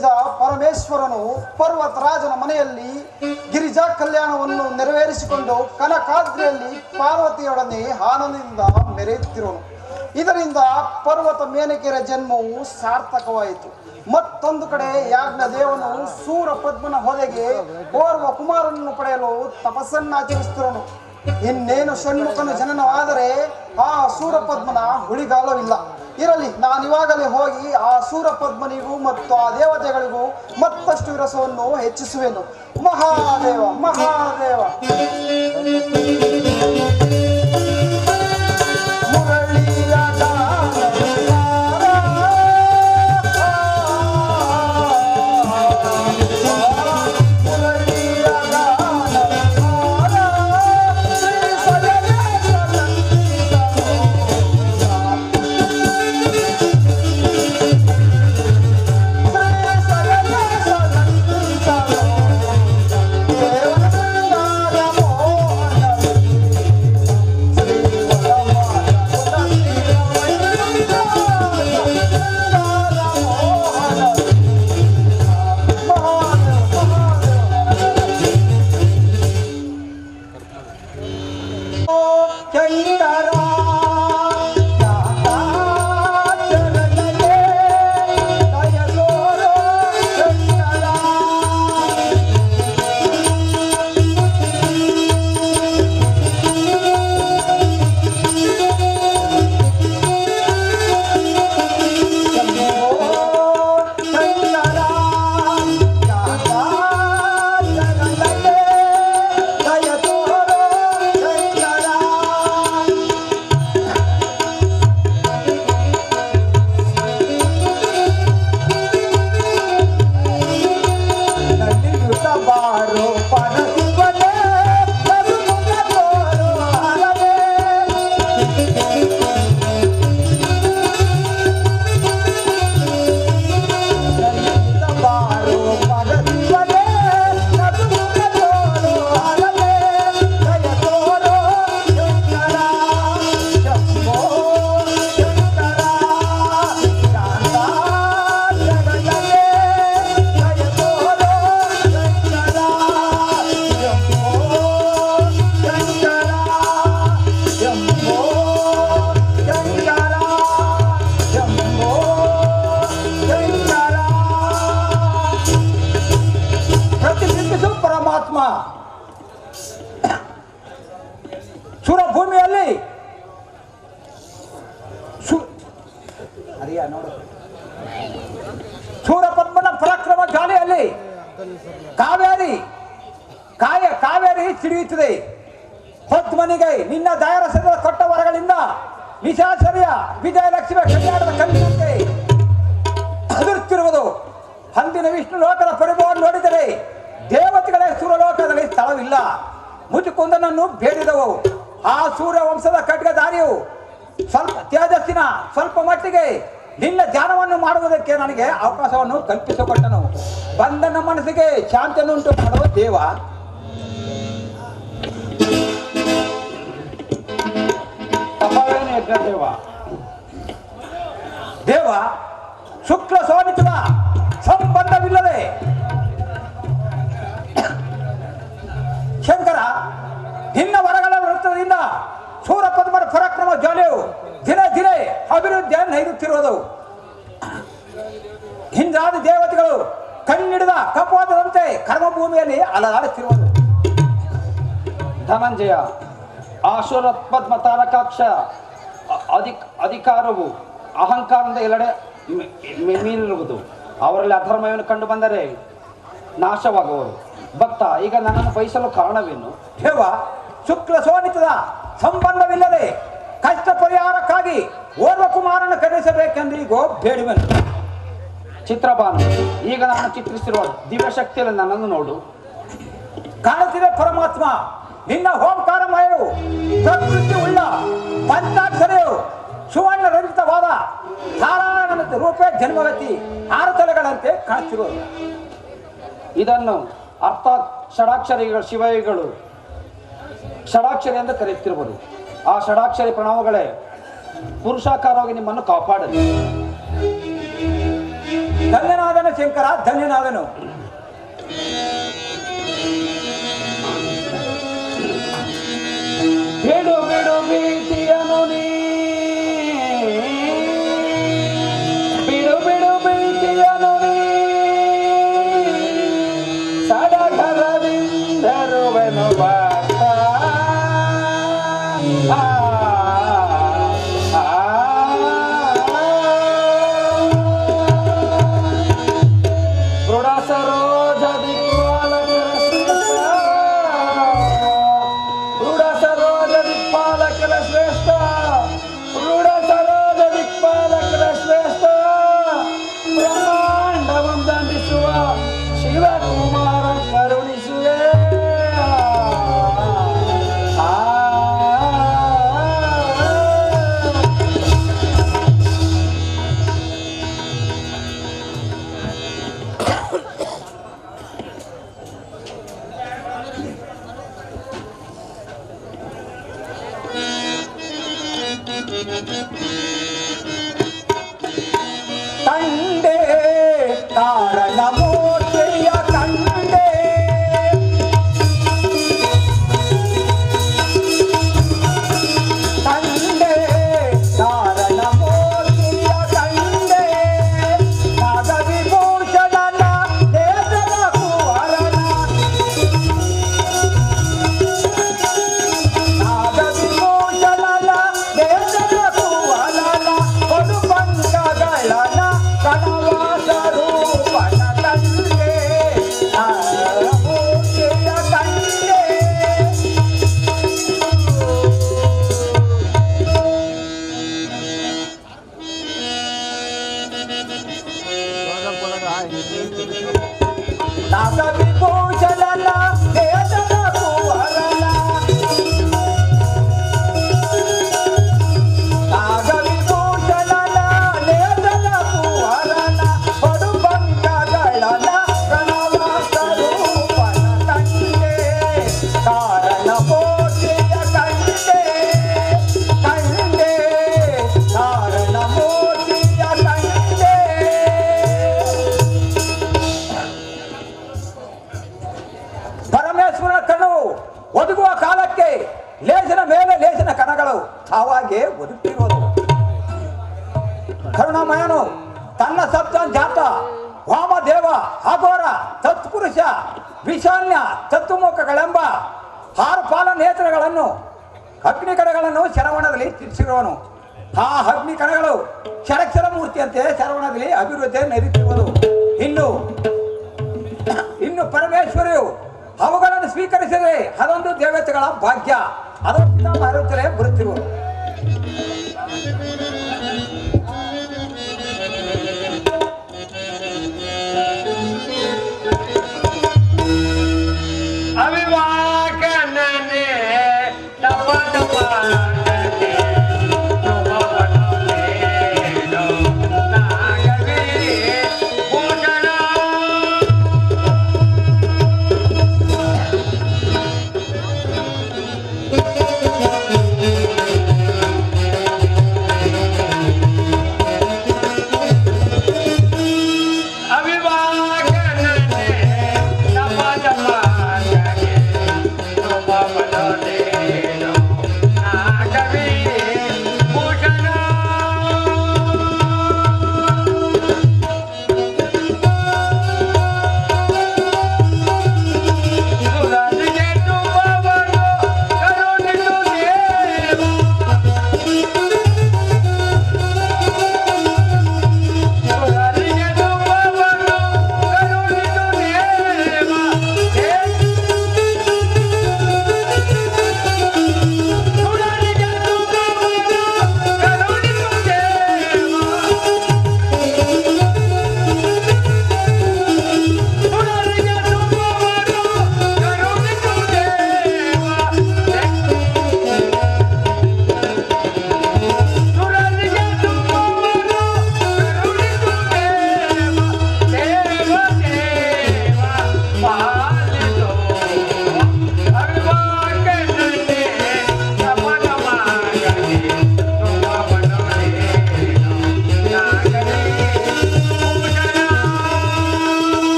ಮೆಚ್ಚಿದ ಪರಮೇಶ್ವರನು ಪರ್ವತರಾಜನ ಮನೆಯಲ್ಲಿ ಗಿರಿಜಾ ಕಲ್ಯಾಣವನ್ನು ನೆರವೇರಿಸಿಕೊಂಡು ಕನಕಾದ್ರಿಯಲ್ಲಿ ಪಾರ್ವತಿಯೊಡನೆ ಆನಂದದಿಂದ ಮೆರೆಯುತ್ತಿರುವನು. ಇದರಿಂದ ಪರ್ವತ ಮೇನಕೆರ ಜನ್ಮವು ಸಾರ್ಥಕವಾಯಿತು. ಮತ್ತೊಂದು ಕಡೆ ಯಾಜ್ಞ ದೇವನು ಸೂರ ಪದ್ಮನ ಹೊದೆಗೆ ಓರ್ವ ಕುಮಾರನನ್ನು ಪಡೆಯಲು ತಪಸ್ಸನ್ನಾಚರಿಸುತ್ತಿರುವನು. ಇನ್ನೇನು ಷಣ್ಮುಖನ ಜನನವಾದರೆ ಆ ಸೂರಪದ್ಮನ ಉಳಿಗಾಲವಿಲ್ಲ. ಇರಲಿ, ನಾನಿವಾಗಲೇ ಹೋಗಿ ಆ ಸೂರಪದ್ಮನಿಗೂ ಮತ್ತು ಆ ದೇವತೆಗಳಿಗೂ ಮತ್ತಷ್ಟು ವಿರಸವನ್ನು ಹೆಚ್ಚಿಸುವೆನು. ಮಹಾದೇವ ಮಹಾದೇವ. ಸುರಭೂಮಿಯಲ್ಲಿ ಸೂರಪದ್ಮನ ಪರಾಕ್ರಮ ಜಾಲಿಯಲ್ಲಿ ಕಾವೇರಿ ಸಿಡಿಯುತ್ತದೆ. ಪದ್ಮನಿಗೆ ನಿನ್ನ ದಯಾರಸದ ಕೊಟ್ಟ ವರಗಳಿಂದ ನಿಶಾಚರ್ಯ ವಿಜಯಲಕ್ಷ್ಮಿ ಕಲ್ಯಾಣದ ಕಣ್ಣಿನಂತೆ ಅದುರುತ್ತಿರುವುದು. ಅಂದಿನ ವಿಷ್ಣು ಲೋಕದ ಪರಿಭವವನ್ನು ನೋಡಿದರೆ ದೇವತೆಗಳೇ ಸುರಲೋಕದಲ್ಲಿ ಸ್ಥಳವಿಲ್ಲ. ಮುಜುಕುಂದನನ್ನು ಬೇಡಿದವು. ಆ ಸೂರ್ಯ ವಂಶದ ಖಡ್ಗಧಾರಿಯು ಸ್ವಲ್ಪ ತೇಜಸ್ಸಿನ ಸ್ವಲ್ಪ ಮಟ್ಟಿಗೆ ನಿನ್ನ ಧ್ಯಾನವನ್ನು ಮಾಡುವುದಕ್ಕೆ ನನಗೆ ಅವಕಾಶವನ್ನು ಕಲ್ಪಿಸಿಕೊಟ್ಟನು. ಬಂದನ ಮನಸ್ಸಿಗೆ ಶಾಂತಿಯನ್ನುಂಟು ಮಾಡುವ ದೇವ. ದೇವ ಶುಕ್ಲ ಸೋನಿತದ ಸಂಬಂಧವಿಲ್ಲದೆ ಶಂಕರ ನಿನ್ನ ವರಗಳ ವೃತ್ತದಿಂದ ಸೂರಪದ್ಮನ ಪರಾಕ್ರಮ ಜ್ವಾಲೆಯು ದಿನ ದಿನೇ ಅಭಿವೃದ್ಧಿಯನ್ನು ನೈರುತ್ತಿರುವುದು. ಹಿಂದಾದ ದೇವತೆಗಳು ಕಣ್ಣಿಡಿದ ಕಪೋದದಂತೆ ಕರ್ಮಭೂಮಿಯಲ್ಲಿ ಅಲದಾಡುತ್ತಿರುವುದು. ಧನಂಜಯ, ಆ ಸೂರಪದ್ಮ ತಾರಕಾಕ್ಷ ಅಧಿಕಾರವು ಅಹಂಕಾರದಿಂದ ಎಲ್ಲೆಡೆ ಮೀರಿರುವುದು. ಅವರಲ್ಲಿ ಅಧರ್ಮವನ್ನು ಕಂಡು ಬಂದರೆ ನಾಶವಾಗುವರು. ಭಕ್ತ, ಈಗ ನನ್ನನ್ನು ಬಯಸಲು ಕಾರಣವೇನು? ದೇವ, ಶುಕ್ಲ ಸೋನಿತದ ಸಂಬಂಧವಿಲ್ಲದೆ ಕಷ್ಟ ಪರಿಹಾರಕ್ಕಾಗಿ ಓರ್ವ ಕುಮಾರನ ಕರೆಸಬೇಕೆಂದು ಈಗ ಬೇಡುವೆನು. ಚಿತ್ರಭಾನು, ಈಗ ನಾನು ಚಿತ್ರಿಸಿರುವ ದಿವ್ಯಶಕ್ತಿಯಲ್ಲಿ ನನ್ನನ್ನು ನೋಡು. ಕಾಣುತ್ತಿದೆ ಪರಮಾತ್ಮ, ನಿನ್ನ ಓಂಕಾರಮಯವು ಪ್ರಕೃತಿ ಉಳ್ಳ ಪಂಚಾಕ್ಷರೆಯು ಸುವರ್ಣ ರಂಜಿತವಾದ ಧಾರಾಳನಂತೆ ರೂಪೇ ಜನ್ಮಗತಿ 6 ತಲೆಗಳಂತೆ ಕಾಣುತ್ತಿರುವುದು. ಇದನ್ನು ಅರ್ಥಾತ್ ಷಡಾಕ್ಷರಿಗಳು ಶಿವೈಗಳು ಷಡಾಕ್ಷರಿ ಎಂದು ಕರೆಯುತ್ತಿರುವರು. ಆ ಷಡಾಕ್ಷರಿ ಪ್ರಣವಗಳೇ ಪುರುಷಾಕಾರವಾಗಿ ನಿಮ್ಮನ್ನು ಕಾಪಾಡಲಿ. ಧನ್ಯನಾದನು ಶಂಕರ, ಧನ್ಯನಾದನು. ಬಿಡು ಬಿಡು ಭೀತಿಯನು ನೀ, ಬಿಡು ಬಿಡು ಭೀತಿಯನು ನೀ, ಸಡಗರದಿಂದರುವೆನು ಭಕ್ತ. ದೃಢ ಸರೋಜ ದಿಕ್ಪಾಲಕರ ಶ್ರೇಷ್ಠ, ದೃಢ ಸರೋಜ ದಿಕ್ಪಾಲಕರ ಶ್ರೇಷ್ಠ, ದೃಢ ಸರೋಜ ದಿಕ್ಪಾಲಕರ ಶ್ರೇಷ್ಠ, ಬ್ರಹ್ಮಾಂಡವಂ ದಂಡಿಸುವ ಶಿವಕುಮಾರ ಕರುಣಿಸುವೆ. ಕಂಡೆ ಕಾರಣ ಮೂರ್ತಿಯ ಕಂಡೆ, ಕಂಡೆ ಕಾರಣ ಮೂರ್ತಿಯ ಕಂಡೆ, ನಾದ ವಿಭೂಷಣನ ನೇತ್ರ ಕುವರನ, ನಾದ ವಿಭೂಷಣನ ನೇತ್ರ ಕುವರನ, ಕೊಡು ಪಂಕಗಳನ ಕಣವಾಸ ರೂಪನ ಕಂಡೆ, ಮೂರ್ತಿಯ ಕಂಡೆ. ನಾದ ವಿಭೂಷಣನ ನೇತ್ರ ಕುವರನ, ನಾದ ವಿಭೂಷಣನ ನೇತ್ರ ಕುವರನ, ಪಡು ಪಂಕಗಳನ ಪ್ರಣವಾಸ ರೂಪನ ಕಂಡೆ, ಕಾರಣ ಮೂರ್ತಿಯ ಕಂಡೆ, ಕಂಡೆ ಕಾರಣ ಮೂರ್ತಿಯ ಕಂಡೆ. ಪರಮೇಶ್ವರನ ಕಣ್ಣು ಒದಗುವ ಕಾಲಕ್ಕೆ ಲೇಸನ ಮೇಲೆ ಲೇಸನ ಕಣಗಳು ತಾವಾಗೆ ಒದಗುತ್ತಿರುವುದು. ಕರುಣಾಮಯನು ತನ್ನ ಸಪ್ತ ಜಾತ ವಾಮದೇವ ಅಘೋರ ತತ್ಪುರುಷ ವಿಶಾನ್ಯ ತತ್ವಮುಖಗಳೆಂಬ 6 ಪಾಲ ನೇತ್ರಗಳನ್ನು ಅಗ್ನಿ ಕಣಗಳನ್ನು ಶರವಣದಲ್ಲಿ ತಿಳಿಸಿರುವನು. ಆ ಅಗ್ನಿ ಕಣಗಳು ಕ್ಷರಕ್ಷರ ಮೂರ್ತಿಯಂತೆ ಶರವಣದಲ್ಲಿ ಅಭಿವೃದ್ಧಿ ನಡೀತಿರುವುದು. ಇನ್ನು ಪರಮೇಶ್ವರಿಯು ಅವುಗಳನ್ನು ಸ್ವೀಕರಿಸಿದರೆ ಅದೊಂದು ದೇವತೆಗಳ ಭಾಗ್ಯ. ಅದರಿಂದ ಮಾರುತ್ತಲೇ ಬರುತ್ತಿರುವುದು. ಅವಿವಾಕನನೆ ತಪ ತಪ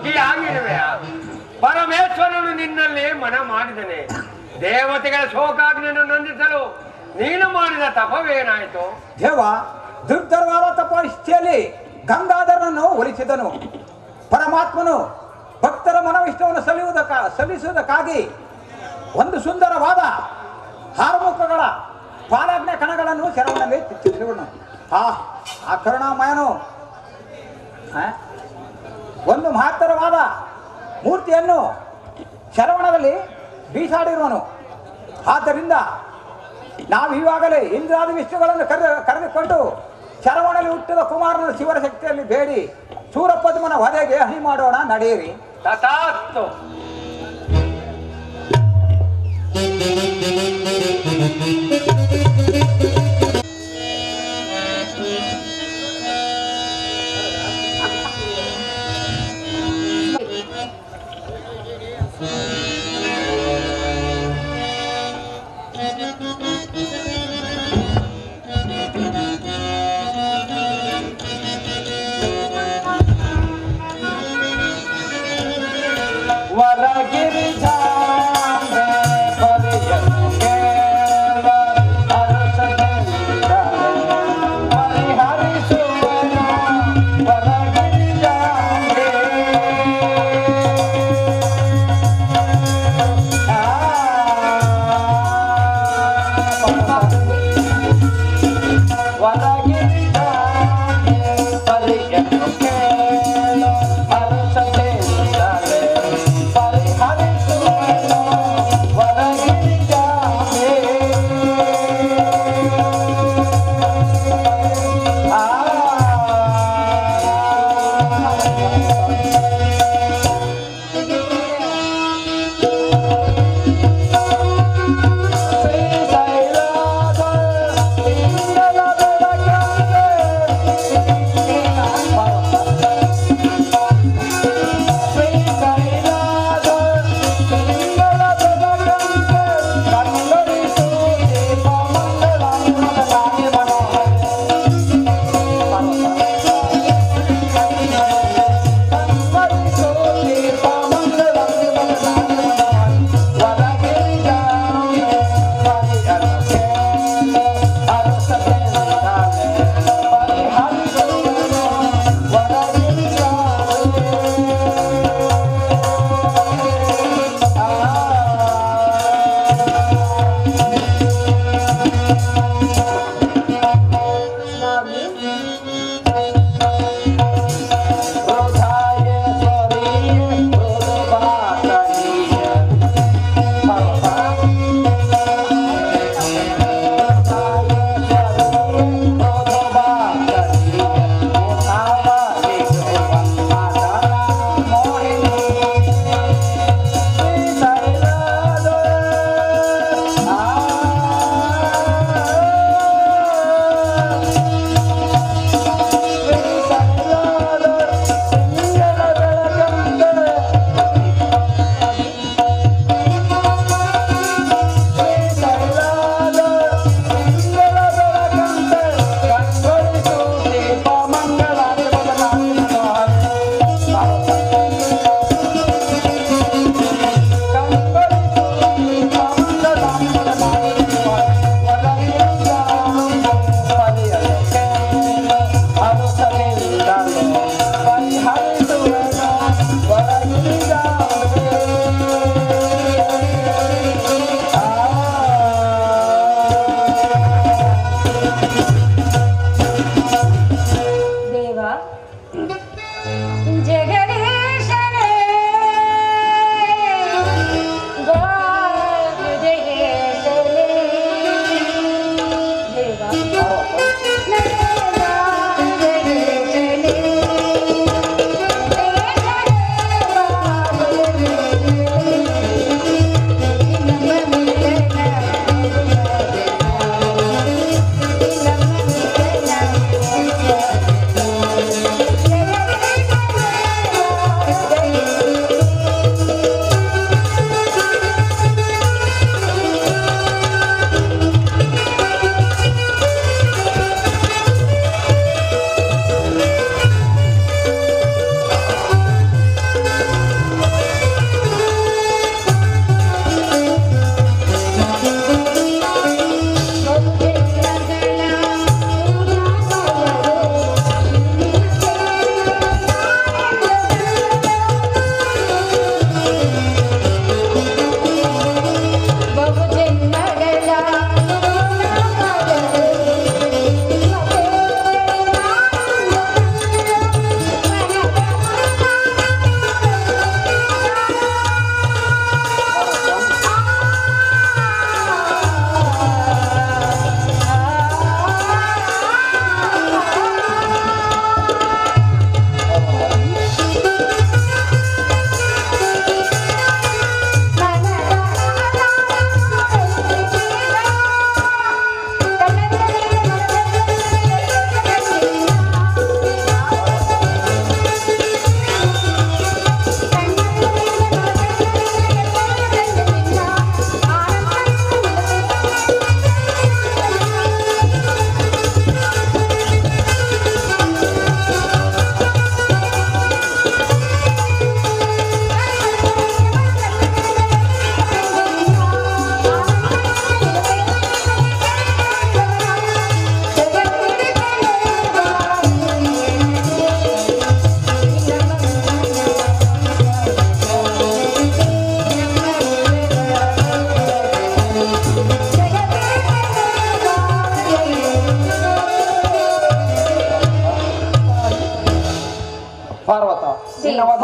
ದುಃಖಿಯಾಗಿರುವೆಯಾ? ಪರಮೇಶ್ವರನು ನಿನ್ನಲ್ಲಿ ಮನ ಮಾಡಿದನೆ. ದೇವತೆಗಳ ಶೋಕಾಗ್ನಿಯನ್ನು ನಂದಿಸಲು ನೀನು ಮಾಡಿದ ತಪವೇನಾಯಿತು? ದೇವ ದುರ್ಧರವಾದ ತಪೋನಿಷ್ಠೆಯಲ್ಲಿ ಗಂಗಾಧರನನ್ನು ಒಲಿಸಿದನು. ಪರಮಾತ್ಮನು ಭಕ್ತರ ಮನವಿಷ್ಟವನ್ನು ಸಲ್ಲಿಸುವುದಕ್ಕಾಗಿ ಒಂದು ಸುಂದರವಾದ ಹಾರಮುಖಗಳ ಪಾಲಾಜ್ಞೆ ಕಣಗಳನ್ನು ಶರವಣಲ್ಲಿ ಚಿತ್ರಿಸಿದನು. ಆ ಕರುಣಾಮಯನು ಒಂದು ಮಹತ್ತರವಾದ ಮೂರ್ತಿಯನ್ನು ಶರವಣದಲ್ಲಿ ಬೀಸಾಡಿರುವನು. ಆದ್ದರಿಂದ ನಾವು ಇವಾಗಲೇ ಇಂದ್ರಾದಿ ವಿಷ್ಣುಗಳನ್ನು ಕರೆದುಕೊಂಡು ಶರವಣಲ್ಲಿ ಹುಟ್ಟಿದ ಕುಮಾರನ ಶಿವರ ಶಕ್ತಿಯಲ್ಲಿ ಬೇಡಿ ಸೂರಪದ್ಮನ ವಧೆಗೆ ಹಣಿ ಮಾಡೋಣ, ನಡೆಯಿರಿ. ತಥಾಸ್ತು. ವರ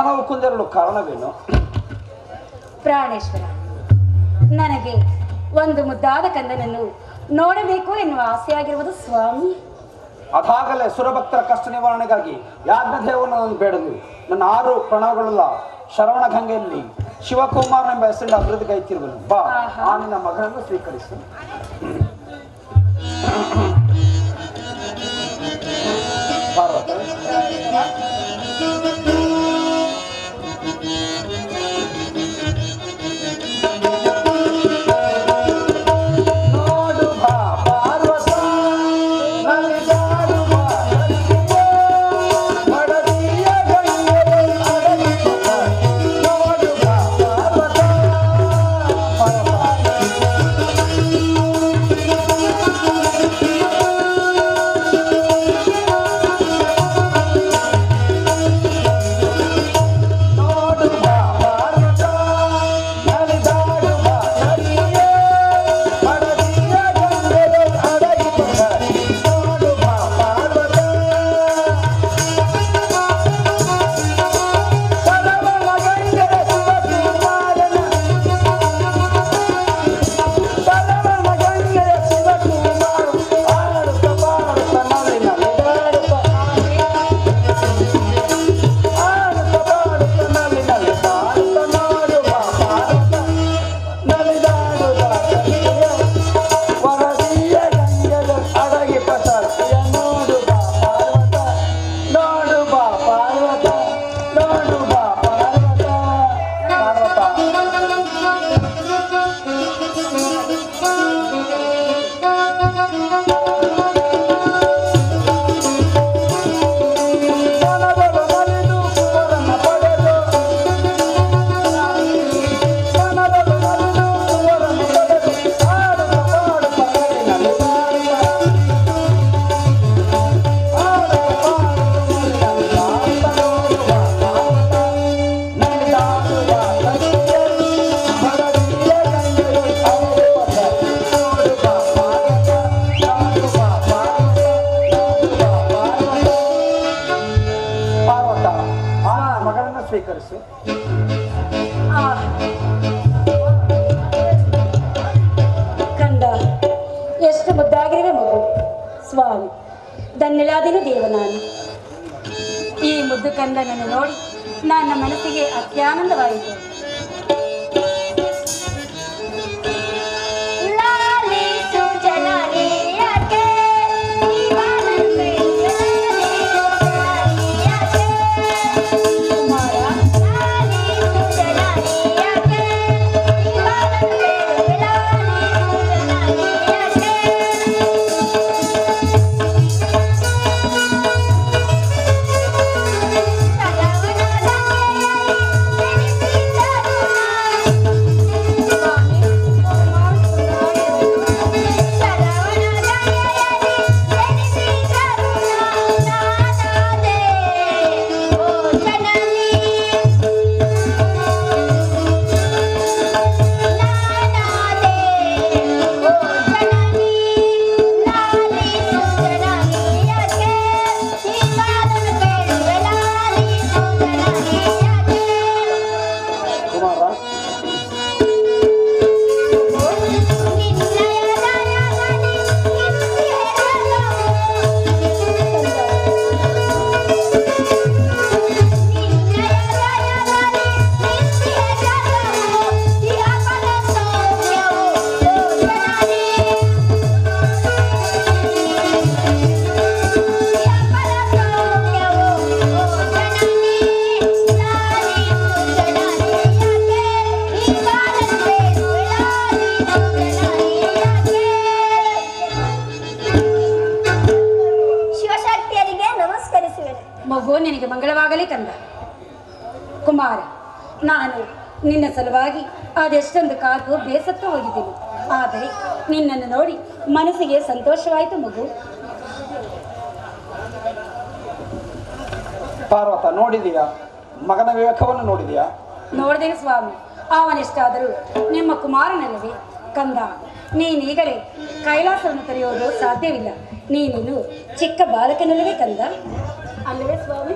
ಪ್ರಾಣವು ಕುಂದಿರಲು ಕಾರಣವೇನು? ಪ್ರಾಣೇಶ್ವರ, ನನಗೆ ಒಂದು ಮುದ್ದಾದ ಕಂದನನ್ನು ನೋಡಬೇಕು ಎನ್ನುವ ಆಸೆಯಾಗಿರುವುದು ಸ್ವಾಮಿ. ಅದಾಗಲೇ ಸುರಭಕ್ತರ ಕಷ್ಟ ನಿವಾರಣೆಗಾಗಿ ಯಾಜ್ಞದೇವನನ್ನು ಬೇಡಲು ನನ್ನ 6 ಪ್ರಣವಗಳುಳ್ಳ ಶರವಣ ಗಂಗೆಯಲ್ಲಿ ಶಿವಕುಮಾರ್ ಎಂಬ ಹೆಸರಿನ ಅಭಿವೃದ್ಧಿ ಕೈತಿರುವನು. ಬಾ, ಆ ನಿನ್ನ ಮಗನನ್ನು ಸ್ವೀಕರಿಸು. ಪಾರ್ವತ, ಸ್ವೀಕರಿಸು. ಕಂದ, ಎಷ್ಟು ಮುದ್ದಾಗಿರುವೆ ಮಗು. ಸ್ವಾಮಿ, ಧನ್ಯಳಾದೆನು ದೇವ ನಾನು. ಈ ಮುದ್ದು ಕಂದನನ್ನು ನೋಡಿ ನನ್ನ ಮನಸ್ಸಿಗೆ ಅತ್ಯಾನಂದವಾಯಿತು. ಮಗು, ನಿನಗೆ ಮಂಗಳವಾಗಲಿ ಕಂದ. ಕುಮಾರ, ನಾನು ನಿನ್ನ ಸಲುವಾಗಿ ಅದೆಷ್ಟೊಂದು ಕಾದು ಬೇಸತ್ತು ಹೋಗಿದ್ದೀನಿ. ಆದರೆ ನಿನ್ನನ್ನು ನೋಡಿ ಮನಸ್ಸಿಗೆ ಸಂತೋಷವಾಯಿತು ಮಗು. ಪಾರ್ವತ, ನೋಡಿದೀಯಾ? ಮಗನ ವಿವೇಕವನ್ನು ನೋಡಿದೀಯಾ? ನೋಡಿದೇನೆ ಸ್ವಾಮಿ. ಅವನೆಷ್ಟಾದರೂ ನಿಮ್ಮ ಕುಮಾರನಲ್ಲವೇ ಕಂದ. ನೀನೀಗಲೇ ಕೈಲಾಸವನ್ನು ತೆರೆಯುವುದು ಸಾಧ್ಯವಿಲ್ಲ. ನೀನಿನ್ನು ಚಿಕ್ಕ ಬಾಲಕನಲ್ಲವೇ ಕಂದ, ಅಲ್ಲವೇ ಸ್ವಾಮಿ?